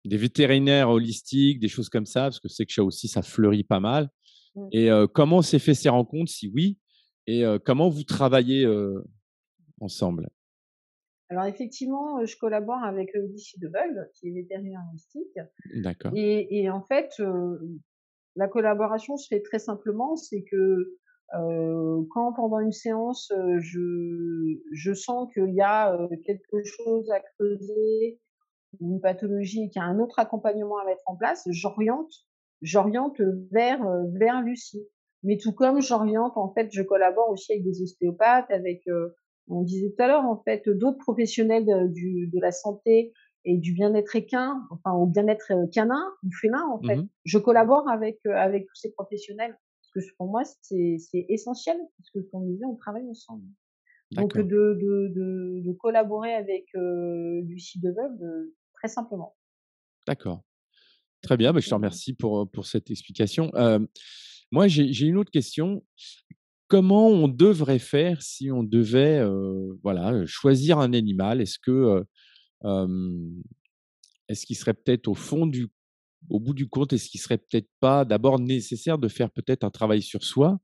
Speaker 1: des vétérinaires holistiques, des choses comme ça? Parce que c'est que ça aussi, ça fleurit pas mal
Speaker 2: Mmh.
Speaker 1: et comment s'est fait ces rencontres, si oui? Et comment vous travaillez, ensemble?
Speaker 2: Alors effectivement, je collabore avec le DC de Bull, qui est vétérinaire holistique
Speaker 1: D'accord.
Speaker 2: et en fait, la collaboration se fait très simplement. C'est que, quand pendant une séance, je sens qu'il y a, quelque chose à creuser, une pathologie et qu'il y a un autre accompagnement à mettre en place, j'oriente vers Lucie. Mais tout comme j'oriente, en fait, je collabore aussi avec des ostéopathes, avec, on disait tout à l'heure, en fait, d'autres professionnels de la santé et du bien-être équin, enfin, au bien-être canin ou félin, en fait.
Speaker 1: Mmh.
Speaker 2: Je collabore avec tous ces professionnels parce que pour moi, c'est essentiel parce que comme on disait, on travaille ensemble. Donc
Speaker 1: D'accord,
Speaker 2: de collaborer avec, Lucie Deveuve, très simplement.
Speaker 1: d'accord. Très bien, bah, je te remercie pour cette explication. Moi, j'ai une autre question. Comment on devrait faire si on devait, voilà, choisir un animal? Hem, est-ce qu'il serait peut-être au bout du compte, est-ce qu'il serait peut-être pas d'abord nécessaire de faire peut-être un travail sur soi,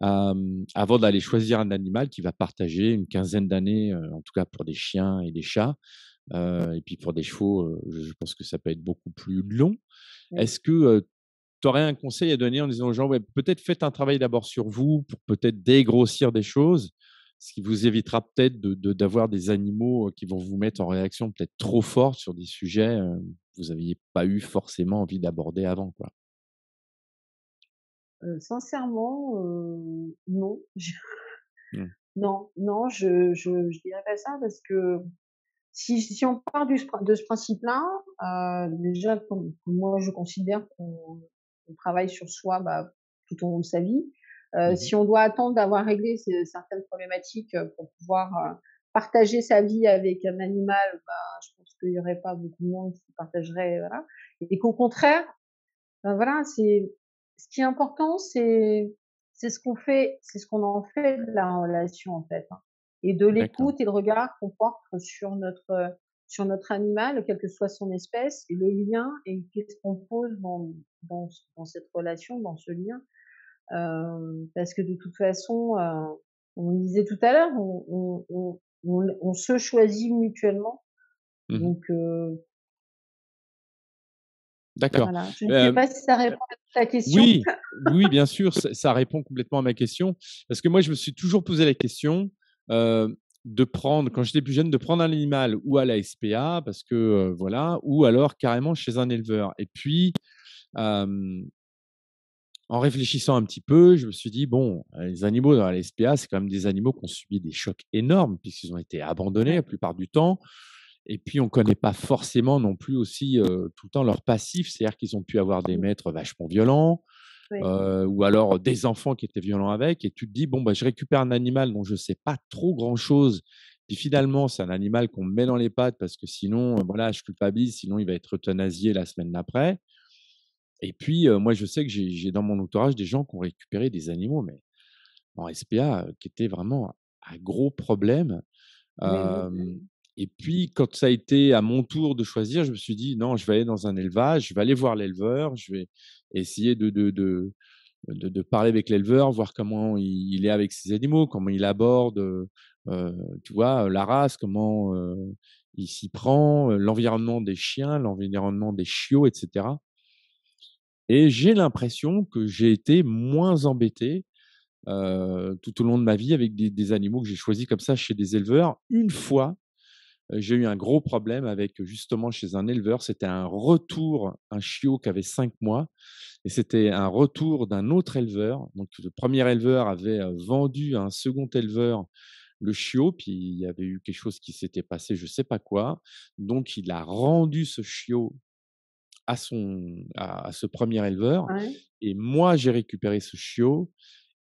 Speaker 1: avant d'aller choisir un animal qui va partager une quinzaine d'années, en tout cas pour des chiens et des chats, et puis pour des chevaux, je pense que ça peut être beaucoup plus long.
Speaker 2: Oui.
Speaker 1: Est-ce que, tu aurais un conseil à donner en disant aux gens: «Ouais, peut-être faites un travail d'abord sur vous pour peut-être dégrossir des choses», ce qui vous évitera peut-être d'avoir des animaux, qui vont vous mettre en réaction peut-être trop forte sur des sujets, que vous aviez pas eu forcément envie d'aborder avant, quoi?
Speaker 2: Sincèrement, non.
Speaker 1: Mmh.
Speaker 2: Non, non, je dirais pas ça parce que si on part de ce principe-là, déjà comme moi je considère qu'on travaille sur soi, tout au long de sa vie.
Speaker 1: Mmh.
Speaker 2: Si on doit attendre d'avoir réglé certaines problématiques, pour pouvoir, partager sa vie avec un animal, je pense qu'il y aurait pas beaucoup de monde qui partagerait, voilà. Et qu'au contraire, voilà, c'est ce qui est important, c'est ce qu'on fait, c'est ce qu'on en fait de la relation, en fait, hein, et de
Speaker 1: D'accord.
Speaker 2: l'écoute et le regard qu'on porte sur notre animal, quelle que soit son espèce, et le lien et qu'est-ce qu'on pose dans cette relation, dans ce lien. Parce que de toute façon, on le disait tout à l'heure, on se choisit mutuellement.
Speaker 1: Mmh.
Speaker 2: Donc
Speaker 1: D'accord.
Speaker 2: voilà, je ne sais
Speaker 1: Hem,
Speaker 2: pas si ça répond à ta question?
Speaker 1: oui, oui, bien sûr, ça répond complètement à ma question parce que moi, je me suis toujours posé la question, de prendre quand j'étais plus jeune, de prendre un animal ou à la SPA parce que, voilà, ou alors carrément chez un éleveur et puis, hem en réfléchissant un petit peu, je me suis dit: «Bon, les animaux dans la SPA, c'est quand même des animaux qui ont subi des chocs énormes puisqu'ils ont été abandonnés la
Speaker 2: Ouais.
Speaker 1: plupart du temps et puis on ne connaît pas forcément non plus aussi, tout le temps leur passif». C'est-à-dire qu'ils ont pu avoir des
Speaker 2: Mmh.
Speaker 1: maîtres vachement violents,
Speaker 2: Oui,
Speaker 1: ou alors des enfants qui étaient violents avec et tu te dis: «Bon, bah, je récupère un animal dont je sais pas trop grand-chose, puis finalement, c'est un animal qu'on me met dans les pattes parce que sinon, voilà, je culpabilise, sinon il va être euthanasié la semaine d'après». Et puis, moi, je sais que j'ai dans mon entourage des gens qui ont récupéré des animaux, mais en SPA, qui étaient vraiment à gros problème.
Speaker 2: oui, oui,
Speaker 1: Hem Et puis quand ça a été à mon tour de choisir, je me suis dit: «Non, je vais aller dans un élevage, je vais aller voir l'éleveur, je vais essayer de parler avec l'éleveur, voir comment il est avec ses animaux, comment il aborde, tu vois, la race, comment, il s'y prend, l'environnement des chiens, l'environnement des chiots et cetera». Et j'ai l'impression que j'ai été moins embêté, tout au long de ma vie avec des animaux que j'ai choisis comme ça chez des éleveurs. Une fois, j'ai eu un gros problème avec, justement chez un éleveur. C'était un retour, un chiot qui avait 5 mois et c'était un retour d'un autre éleveur. Donc le premier éleveur avait, vendu à un second éleveur le chiot, puis il y avait eu quelque chose qui s'était passé, je ne sais pas quoi. Donc il a rendu ce chiot à ce premier éleveur
Speaker 2: ouais.
Speaker 1: et moi, j'ai récupéré ce chiot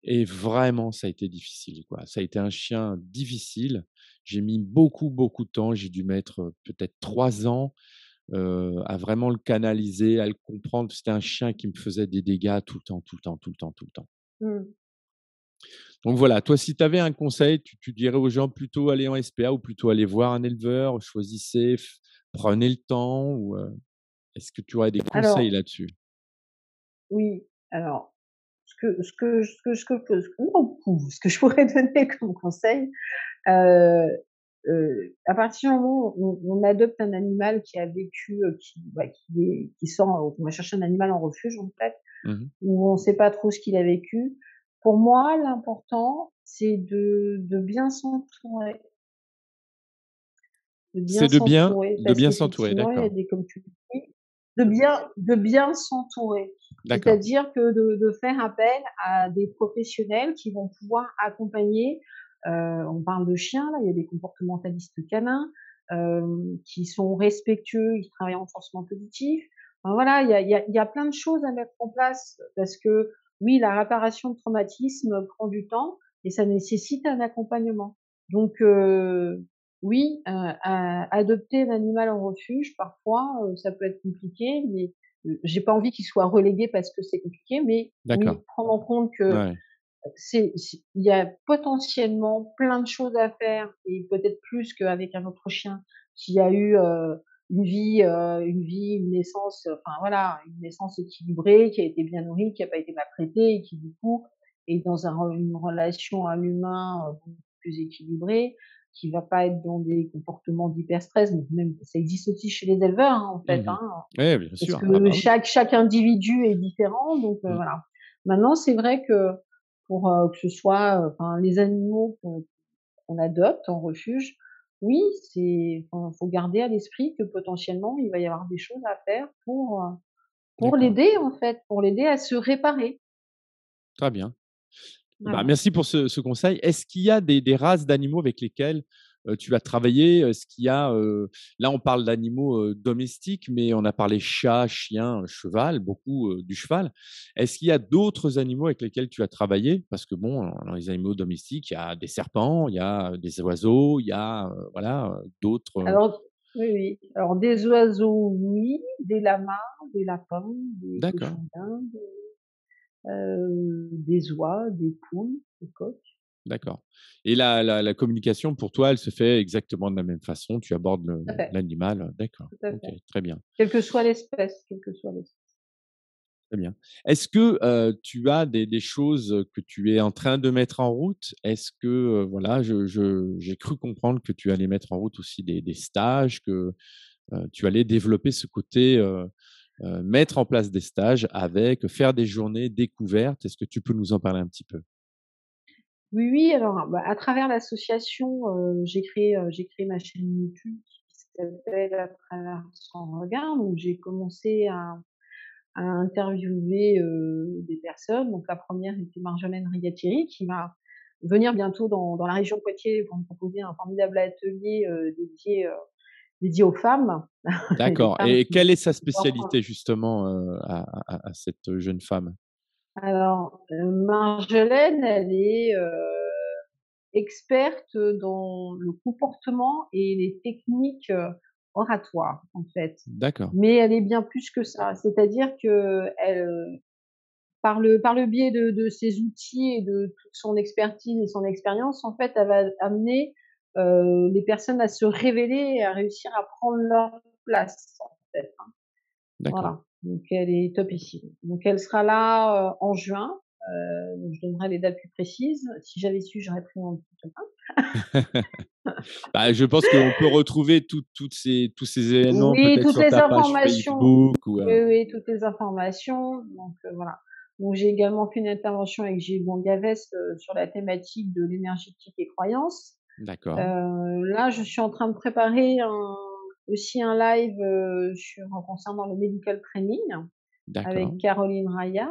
Speaker 1: et vraiment, ça a été difficile, quoi. Ça a été un chien difficile. J'ai mis beaucoup, beaucoup de temps. J'ai dû mettre, peut-être 3 ans, à vraiment le canaliser, à le comprendre. C'était un chien qui me faisait des dégâts tout le temps, tout le temps, tout le temps, tout le temps.
Speaker 2: Mmh.
Speaker 1: Donc voilà, toi, si tu avais un conseil, tu dirais aux gens plutôt aller en SPA ou plutôt aller voir un éleveur? Choisissez, prenez le temps ou, est-ce que tu aurais des conseils
Speaker 2: Alors
Speaker 1: là-dessus?
Speaker 2: oui, alors ce que je pourrais donner comme conseil, heu à partir du moment où on adopte un animal qui a vécu, qui sort, on va chercher un animal en refuge, en fait,
Speaker 1: Mmh.
Speaker 2: où on ne sait pas trop ce qu'il a vécu. Pour moi, l'important, c'est de bien s'entourer,
Speaker 1: C'est de bien
Speaker 2: parce
Speaker 1: s'entourer,
Speaker 2: qu'effectivement, il y a
Speaker 1: d'accord.
Speaker 2: des comme tu dis, de bien s'entourer.
Speaker 1: D'accord.
Speaker 2: C'est-à-dire que de faire appel à des professionnels qui vont pouvoir accompagner, on parle de chiens, là, il y a des comportementalistes canins, qui sont respectueux, ils travaillent en renforcement positif. Enfin voilà, il y a plein de choses à mettre en place parce que oui, la réparation de traumatisme prend du temps et ça nécessite un accompagnement. Donc oui, adopter un animal en refuge parfois, ça peut être compliqué, mais j'ai pas envie qu'il soit relégué parce que c'est compliqué, mais
Speaker 1: D'accord.
Speaker 2: oui, prendre en compte que
Speaker 1: Ouais.
Speaker 2: c'est il y a potentiellement plein de choses à faire et peut-être plus qu'avec un autre chien qui a eu, une naissance, enfin voilà, une naissance équilibrée, qui a été bien nourrie, qui a pas été maltraitée et qui du coup est dans une relation à l'humain, beaucoup plus équilibrée, qui va pas être dans des comportements d'hyperstress, donc même ça existe aussi chez les éleveurs, hein, en fait,
Speaker 1: Mmh.
Speaker 2: hein,
Speaker 1: Ouais, bien
Speaker 2: parce
Speaker 1: sûr. Ah
Speaker 2: que
Speaker 1: bah, oui.
Speaker 2: chaque individu est différent, donc
Speaker 1: Mmh.
Speaker 2: voilà. Maintenant, c'est vrai que pour, que ce soit, enfin les animaux qu'on adopte en refuge, oui, faut garder à l'esprit que potentiellement il va y avoir des choses à faire pour
Speaker 1: D'accord.
Speaker 2: l'aider en fait, pour l'aider à se réparer.
Speaker 1: Très bien. Bah,
Speaker 2: Voilà.
Speaker 1: merci pour ce conseil. Est-ce qu'il y a des races d'animaux avec lesquelles, tu as travaillé? Est-ce qu'il y a, là, on parle d'animaux, domestiques, mais on a parlé chat, chien, cheval, beaucoup, du cheval. Est-ce qu'il y a d'autres animaux avec lesquels tu as travaillé? Parce que bon, dans les animaux domestiques, il y a des serpents, il y a des oiseaux, il y a, voilà, d'autres,
Speaker 2: Alors oui, oui. Alors des oiseaux, oui, des lamas, des lapins, des
Speaker 1: d'accord.
Speaker 2: cochons d'Inde, des oies, des poules, des coqs.
Speaker 1: D'accord et la communication pour toi, elle se fait exactement de la même façon? Tu abordes le
Speaker 2: Tout à fait,
Speaker 1: l'animal, d'accord.
Speaker 2: tout à
Speaker 1: OK,
Speaker 2: fait.
Speaker 1: très bien,
Speaker 2: Quelle que soit l'espèce, quelle que soit l'espèce.
Speaker 1: très bien. Est-ce que, tu as des choses, que tu es en train de mettre en route? Est-ce que, voilà, j'ai cru comprendre que tu allais mettre en route aussi des stages, que, tu allais développer ce côté, mettre en place des stages avec faire des journées découvertes. Est-ce que tu peux nous en parler un petit peu?
Speaker 2: Oui, oui, alors, bah, à travers l'association, j'ai créé ma chaîne YouTube qui s'appelle «À travers son regard», donc j'ai commencé à interviewer, des personnes. Donc la première était Marjolaine Rigattieri qui va venir bientôt dans la région de Poitiers pour me proposer un formidable atelier, dédié aux femmes et des
Speaker 1: D'accord,
Speaker 2: femmes
Speaker 1: et quelle est sa
Speaker 2: qui portent.
Speaker 1: spécialité justement, à cette jeune femme?
Speaker 2: Alors, Marjolaine, elle est, experte dans le comportement et les techniques, oratoires, en fait.
Speaker 1: D'accord,
Speaker 2: Mais elle est bien plus que ça. C'est-à-dire qu'elle, par le biais de ses outils et de toute son expertise et son expérience, en fait, elle va amener, les personnes à se révéler et à réussir à prendre leur place, en fait, hein.
Speaker 1: d'accord.
Speaker 2: Voilà, donc elle est topissime. Donc elle sera là, en juin, donc je donnerai les dates plus précises. Si j'avais su, j'aurais pris mon billet demain.
Speaker 1: Bah, je pense qu'on peut retrouver tous ces événements
Speaker 2: Oui,
Speaker 1: peut-être
Speaker 2: toutes
Speaker 1: sur
Speaker 2: les
Speaker 1: ta page
Speaker 2: informations.
Speaker 1: Facebook ou,
Speaker 2: Oui, oui, toutes les informations, donc voilà. Donc j'ai également fait une intervention avec Gilles Bongavès, sur la thématique de l'énergétique et croyances.
Speaker 1: d'accord,
Speaker 2: Là, je suis en train de préparer aussi un live, concernant le medical training avec
Speaker 1: d'accord,
Speaker 2: Caroline Raillard.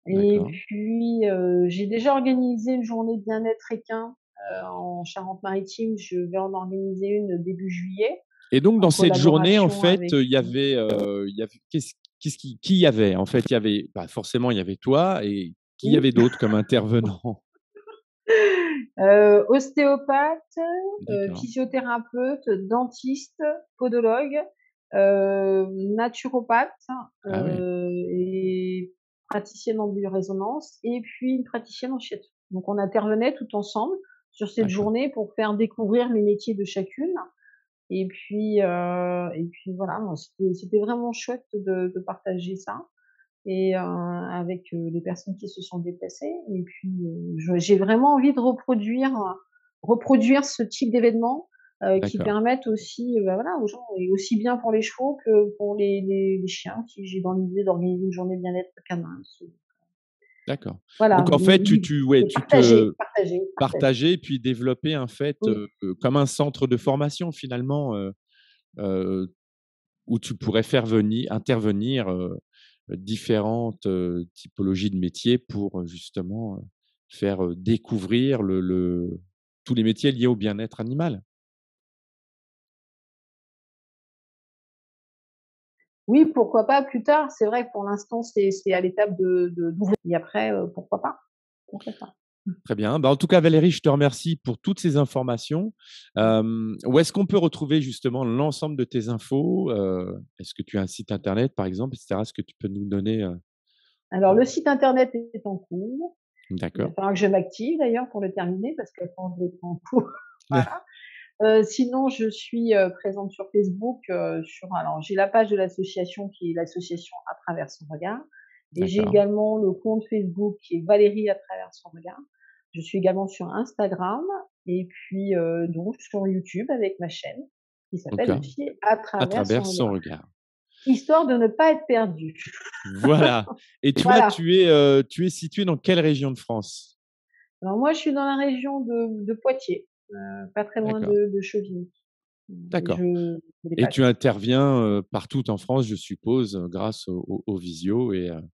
Speaker 2: Et
Speaker 1: d'accord.
Speaker 2: puis, j'ai déjà organisé une journée bien-être équin, en Charente-Maritime. Je vais en organiser une début juillet,
Speaker 1: Et donc dans
Speaker 2: en
Speaker 1: cette journée, en
Speaker 2: collaboration
Speaker 1: fait,
Speaker 2: avec
Speaker 1: il y avait qui y avait? En fait, il y avait, bah, forcément, il y avait toi et qui y
Speaker 2: oui,
Speaker 1: avait d'autres comme intervenants?
Speaker 2: ostéopathe,
Speaker 1: D'accord.
Speaker 2: physiothérapeute, dentiste, podologue, naturopathe,
Speaker 1: Ah oui,
Speaker 2: et praticienne en biorésonance et puis une praticienne en shiatsu. Donc on intervenait tout ensemble sur cette
Speaker 1: d'accord,
Speaker 2: journée pour faire découvrir les métiers de chacune. Et puis voilà, non, c'était vraiment chouette de partager ça et avec, les personnes qui se sont déplacées et puis, j'ai vraiment envie de reproduire ce type d'événement, qui
Speaker 1: d'accord,
Speaker 2: permettent aussi, bah, voilà, aux gens et aussi bien pour les chevaux que pour les chiens, si j'ai dans l'idée d'organiser une journée bien-être canin aussi.
Speaker 1: d'accord.
Speaker 2: Voilà,
Speaker 1: Donc en fait,
Speaker 2: l'idée
Speaker 1: ouais,
Speaker 2: c'est
Speaker 1: tu te
Speaker 2: partager.
Speaker 1: partager puis développer en fait,
Speaker 2: Oui.
Speaker 1: comme un centre de formation finalement, heu, où tu pourrais faire intervenir, différentes, typologies de métiers pour, justement, faire, découvrir tous les métiers liés au bien-être animal.
Speaker 2: Oui, pourquoi pas plus tard. C'est vrai que pour l'instant, c'est à l'étape de d'ouvrir et après, pourquoi pas? Pourquoi pas?
Speaker 1: Très bien. Bah, en tout cas, Valérie, je te remercie pour toutes ces informations. Où est-ce qu'on peut retrouver justement l'ensemble de tes infos? Est-ce que tu as un site internet, par exemple, et cetera? Est-ce que tu peux nous donner,
Speaker 2: Alors le site internet est en cours. Il va
Speaker 1: d'accord.
Speaker 2: falloir que je m'active d'ailleurs pour le terminer parce qu'à force d'être en cours, voilà. Sinon je suis, présente sur Facebook, alors j'ai la page de l'association qui est l'association À travers son regard et j'ai
Speaker 1: D'accord.
Speaker 2: également le compte Facebook qui est Valérie à travers son regard. Je suis également sur Instagram et puis, donc sur YouTube avec ma chaîne qui
Speaker 1: Donc,
Speaker 2: s'appelle aussi À
Speaker 1: à
Speaker 2: travers son
Speaker 1: travers son
Speaker 2: regard,
Speaker 1: regard.
Speaker 2: histoire de ne pas être perdue.
Speaker 1: Voilà. Et toi,
Speaker 2: Voilà.
Speaker 1: tu es situé dans quelle région de France?
Speaker 2: Alors moi, je suis dans la région de Poitiers, pas très loin
Speaker 1: D'accord,
Speaker 2: de Chevigny. Et je
Speaker 1: d'accord.
Speaker 2: me
Speaker 1: Et tu
Speaker 2: déplace.
Speaker 1: interviens, partout en France, je suppose, grâce aux visios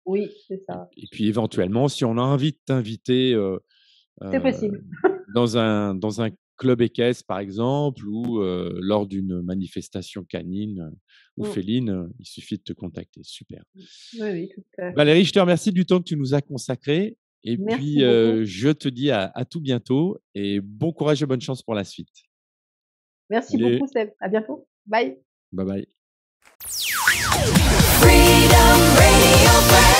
Speaker 2: Oui, c'est
Speaker 1: et
Speaker 2: ça.
Speaker 1: puis éventuellement, si on a envie de t'inviter,
Speaker 2: C'est
Speaker 1: heu,
Speaker 2: possible.
Speaker 1: dans un club équestre, par exemple, ou lors d'une manifestation canine, ou
Speaker 2: Mmh.
Speaker 1: féline, il suffit de te contacter. Super.
Speaker 2: Oui, oui, tout à fait.
Speaker 1: Valérie, je te remercie du temps que tu nous as consacré et
Speaker 2: Merci
Speaker 1: puis,
Speaker 2: beaucoup.
Speaker 1: je te dis à tout bientôt et bon courage et bonne chance pour la suite.
Speaker 2: Merci
Speaker 1: Allez,
Speaker 2: beaucoup Seb. À bientôt. Bye.
Speaker 1: bye bye.
Speaker 3: Freedom Radio.